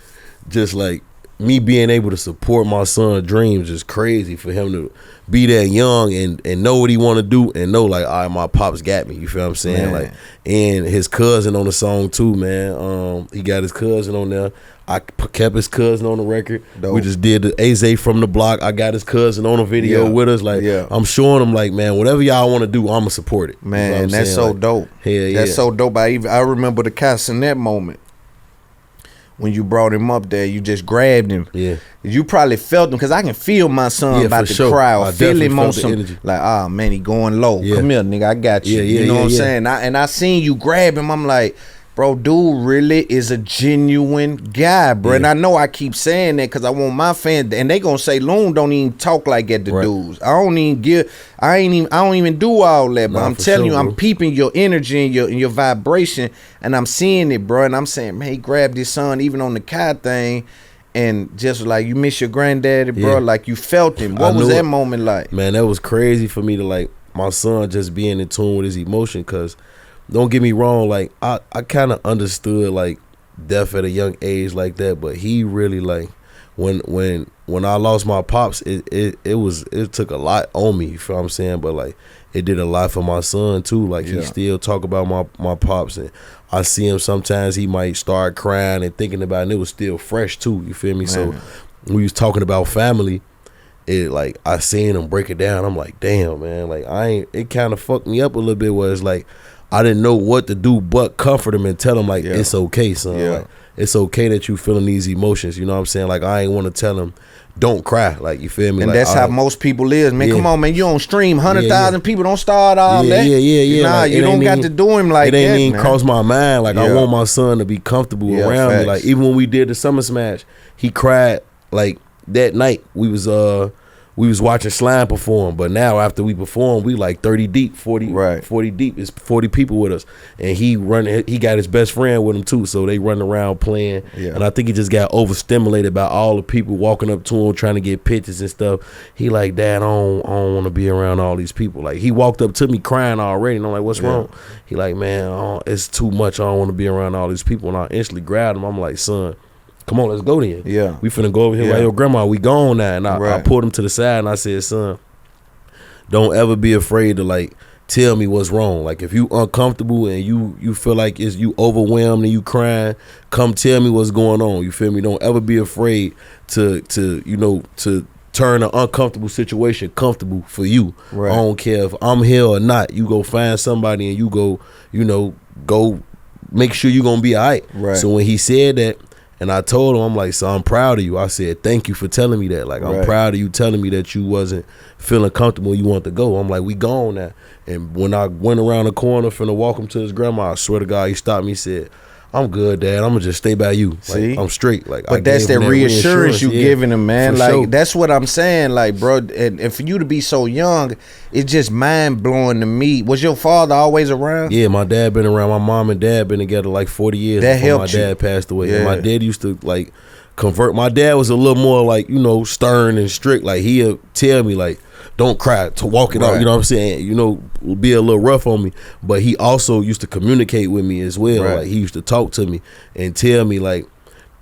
just like me being able to support my son's dreams is crazy for him to be that young and know what he want to do and know like, all right, my pops got me. You feel what I'm saying? Man. Like, and his cousin on the song too, man. He got his cousin on there. I kept his cousin on the record. Dope. We just did the Aze from the block. I got his cousin on the video with us. Like, I'm showing him like, man, whatever y'all want to do, I'ma support it. Man, you know that's so dope. Hell yeah. That's so dope. I remember the Cassinet moment when you brought him up there, you just grabbed him. Yeah. You probably felt him, because I can feel my son about to cry or feel him on some, like, oh man, he going low. Yeah. Come here, nigga, I got you. You know what I'm saying? I seen you grab him. I'm like, bro, dude really is a genuine guy, bro. And I know I keep saying that because I want my fans, and they gonna say Loon don't even talk like that to dudes. I don't even do all that, but I'm telling you, I'm peeping your energy and your vibration, and I'm seeing it, bro. And I'm saying, man, he grabbed his son even on the car thing, and just like, you miss your granddaddy, bro. Like, you felt him. What was that moment like? Man, that was crazy for me to, like, my son just being in tune with his emotion, because don't get me wrong, like, I kind of understood, like, death at a young age like that, but he really, like, when I lost my pops, it took a lot on me, you feel what I'm saying? But, like, it did a lot for my son too. Like, he still talk about my pops, and I see him sometimes, he might start crying and thinking about it, and it was still fresh too, you feel me? Man. So when we was talking about family, it, like, I seen him break it down. I'm like, damn, man, like, it kind of fucked me up a little bit, where it's like, I didn't know what to do but comfort him and tell him, like, it's okay, son. Like, it's okay that you feeling these emotions. You know what I'm saying? Like, I ain't want to tell him, don't cry. Like, you feel me? And like, that's how most people is, man. Come on, man. You on stream, 100,000 people. Don't start all that. Nah, like, you don't got to do him like that. It ain't even cross my mind. Like, I want my son to be comfortable around me. Like, even when we did the Summer Smash, he cried, like, that night. We was watching Slime perform, but now after we perform, we like 30 deep, 40 deep. It's 40 people with us, and he got his best friend with him too, so they run around playing. And I think he just got overstimulated by all the people walking up to him trying to get pictures and stuff. He like, Dad, I don't want to be around all these people. Like, he walked up to me crying already, and I'm like, what's wrong? He like, man, it's too much. I don't want to be around all these people. And I instantly grabbed him. I'm like, son, come on, let's go then. We finna go over here by your grandma. We gone now. And I pulled him to the side and I said, son, don't ever be afraid to, like, tell me what's wrong. Like, if you uncomfortable and you feel like you overwhelmed and you crying, come tell me what's going on. You feel me? Don't ever be afraid to turn an uncomfortable situation comfortable for you. I don't care if I'm here or not. You go find somebody and you go make sure you gonna be all right. So when he said that, and I told him, I'm like, so I'm proud of you. I said, thank you for telling me that. Like, I'm proud of you telling me that you wasn't feeling comfortable, you want to go. I'm like, we gone now. And when I went around the corner finna walk him to his grandma, I swear to God, he stopped me and said, I'm good, Dad. I'm gonna just stay by you. Like, I'm straight. Like, but that's that reassurance you giving him, man. Like, sure. That's what I'm saying. Like, bro, and for you to be so young, it's just mind blowing to me. Was your father always around? Yeah, my dad been around. My mom and dad been together like 40 years that before my dad passed away. And my dad used to, like, convert. My dad was a little more, like, stern and strict. Like, he'll tell me, like, don't cry, to walk it out, you know what I'm saying? Be a little rough on me. But he also used to communicate with me as well. Like, he used to talk to me and tell me, like,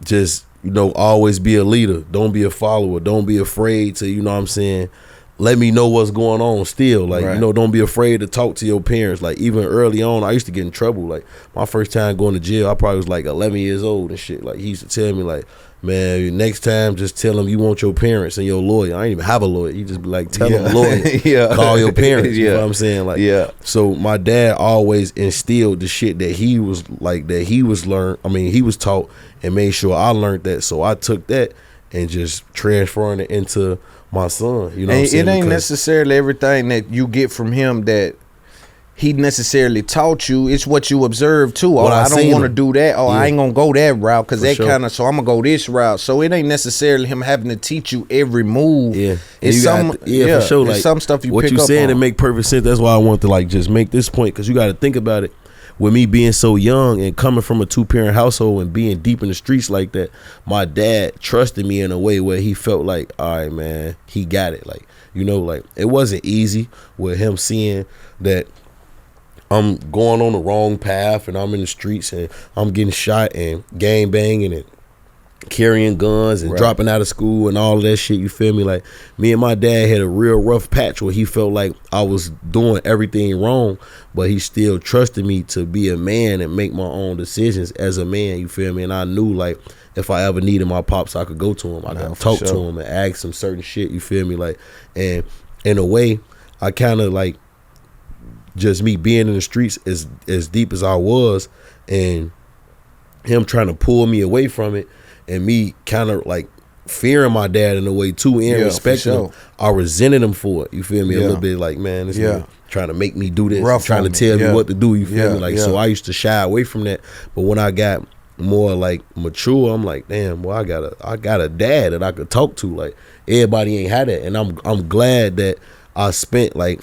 just, always be a leader. Don't be a follower. Don't be afraid to, you know what I'm saying, let me know what's going on still. Like, don't be afraid to talk to your parents. Like, even early on, I used to get in trouble. Like, my first time going to jail, I probably was like 11 years old and shit. Like, he used to tell me, like, man, next time just tell them you want your parents and your lawyer. I ain't even have a lawyer. You just be like, tell them lawyer. Call your parents. You know what I'm saying? Like, so my dad always instilled the shit that he was he was taught, and made sure I learned that. So I took that and just transferring it into my son. You know what I'm saying? It ain't necessarily everything that you get from him that he necessarily taught you. It's what you observe too. I don't want to do that. I ain't gonna go that route because that kind of. So I'm gonna go this route. So it ain't necessarily him having to teach you every move. It's for sure. Like, some stuff what you saying to make perfect sense. That's why I want to, like, just make this point, because you got to think about it. With me being so young and coming from a 2-parent household and being deep in the streets like that, my dad trusted me in a way where he felt like, all right, man, he got it. Like, like, it wasn't easy with him seeing that I'm going on the wrong path and I'm in the streets and I'm getting shot and gang banging and carrying guns and dropping out of school and all of that shit. You feel me? Like, me and my dad had a real rough patch where he felt like I was doing everything wrong, but he still trusted me to be a man and make my own decisions as a man. You feel me? And I knew, like, if I ever needed my pops, I could go to him. I could talk to him and ask him certain shit. You feel me? Like, and in a way, I kind of, like, just me being in the streets as deep as I was, and him trying to pull me away from it, and me kind of like fearing my dad in a way too, and respecting him. I resented him for it. You feel me? A little bit like, man, this nigga trying to make me do this, trying to tell me what to do. You feel me? Like, so I used to shy away from that. But when I got more like mature, I'm like, damn, well, I got a dad that I could talk to. Like, everybody ain't had that, and I'm glad that I spent like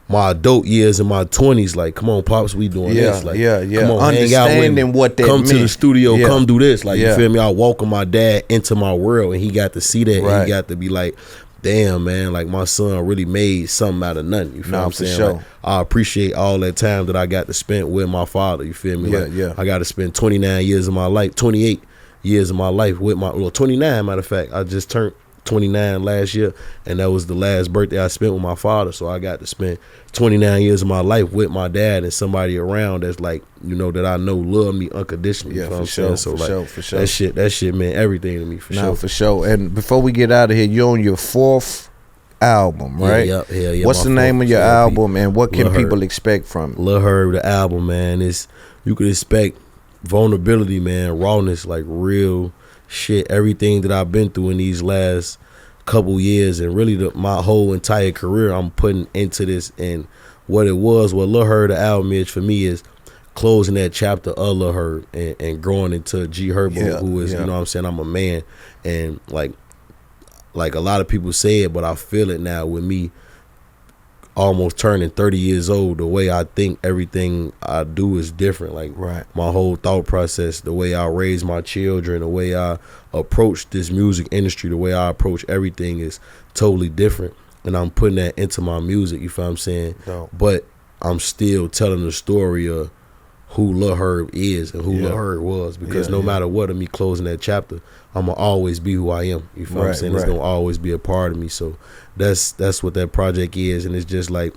my adult years in my 20s, like, come on, pops, we doing this. Like, come on, understanding hang out what that come meant. to the studio, come do this. Like, you feel me? I welcome my dad into my world, and he got to see that, and he got to be like, damn, man, like, my son really made something out of nothing. You feel what I'm saying? Sure. Like, I appreciate all that time that I got to spend with my father. You feel me? I got to spend 29 years of my life, 28 years of my life with my, well, 29, matter of fact. I just turned 29 last year, and that was the last birthday I spent with my father. So I got to spend 29 years of my life with my dad and somebody around that's like, you know, that I know love me unconditionally. You know what I'm saying? So like, for sure. That shit meant everything to me, for sure. For sure. And before we get out of here, you're on your 4th album, right? Yeah. What's the name of your album, and what can people expect from it? Lil Herb, the album, man, is, you could expect vulnerability, man, rawness, like real shit, everything that I've been through in these last couple years, and really my whole entire career I'm putting into this. And what Lil Herb, the album is for me, is closing that chapter of Lil Herb and growing into G Herbo, who is, you know what I'm saying, I'm a man. And like a lot of people say it, but I feel it now with me almost turning 30 years old. The way I think, everything I do is different. Like, my whole thought process, the way I raise my children, the way I approach this music industry, the way I approach everything is totally different. And I'm putting that into my music, you feel what I'm saying? But I'm still telling the story of who Lil Herb is and who Lil Herb was, because no matter what, of me closing that chapter, I'm gonna always be who I am. You feel what I'm saying? It's gonna always be a part of me. So that's what that project is. And it's just like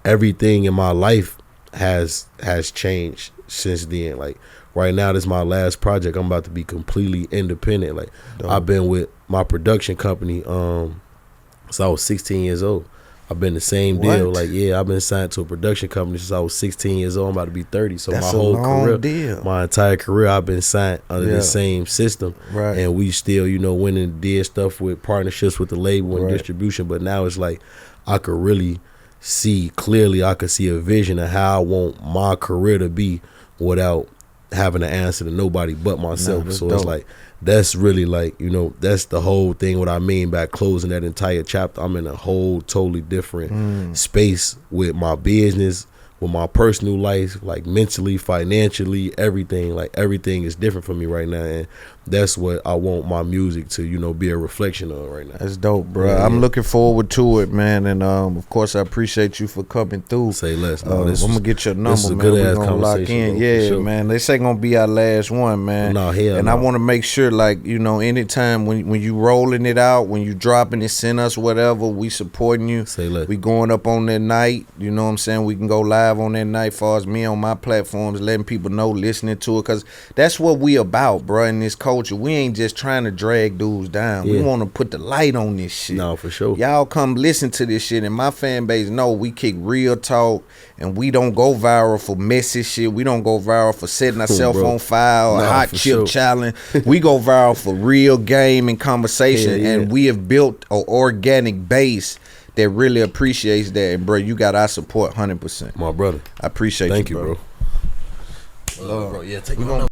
everything in my life has changed since then. Like, right now, this is my last project. I'm about to be completely independent. Like, I've been with my production company since I was 16 years old. I've been the same deal. Like, I've been signed to a production company since I was 16 years old. I'm about to be 30. So that's my whole career, deal. My entire career, I've been signed under the same system. And we still, you know, went and did stuff with partnerships with the label and distribution. But now it's like I could really see clearly. I could see a vision of how I want my career to be without having to answer to nobody but myself. So it's like, that's really like, you know, that's the whole thing, what I mean by closing that entire chapter. I'm in a whole totally different space with my business, with my personal life, like mentally, financially, everything. Like, everything is different for me right now, and that's what I want my music to, you know, be a reflection of right now. That's dope, bro. I'm looking forward to it, man. And of course, I appreciate you for coming through. Say less. I'm gonna get your number, this is a man. good We're ass gonna lock conversation, in. bro, for sure. Man. This ain't gonna be our last one, man. No, hell and no. I want to make sure, like, you know, anytime when you rolling it out, when you dropping it, send us whatever. We supporting you. Say less. We going up on that night. You know what I'm saying? We can go live on that night. Far as me on my platforms, letting people know, listening to it, because that's what we about, bro. In this culture, we ain't just trying to drag dudes down. We want to put the light on this shit. No, for sure. Y'all come listen to this shit, and my fan base know we kick real talk, and we don't go viral for messy shit. We don't go viral for setting ourselves on fire or hot chip challenge. We go viral for real game and conversation, and we have built an organic base that really appreciates that. And bro, you got our support 100%. My brother. I appreciate Thank you, you, bro. We're gonna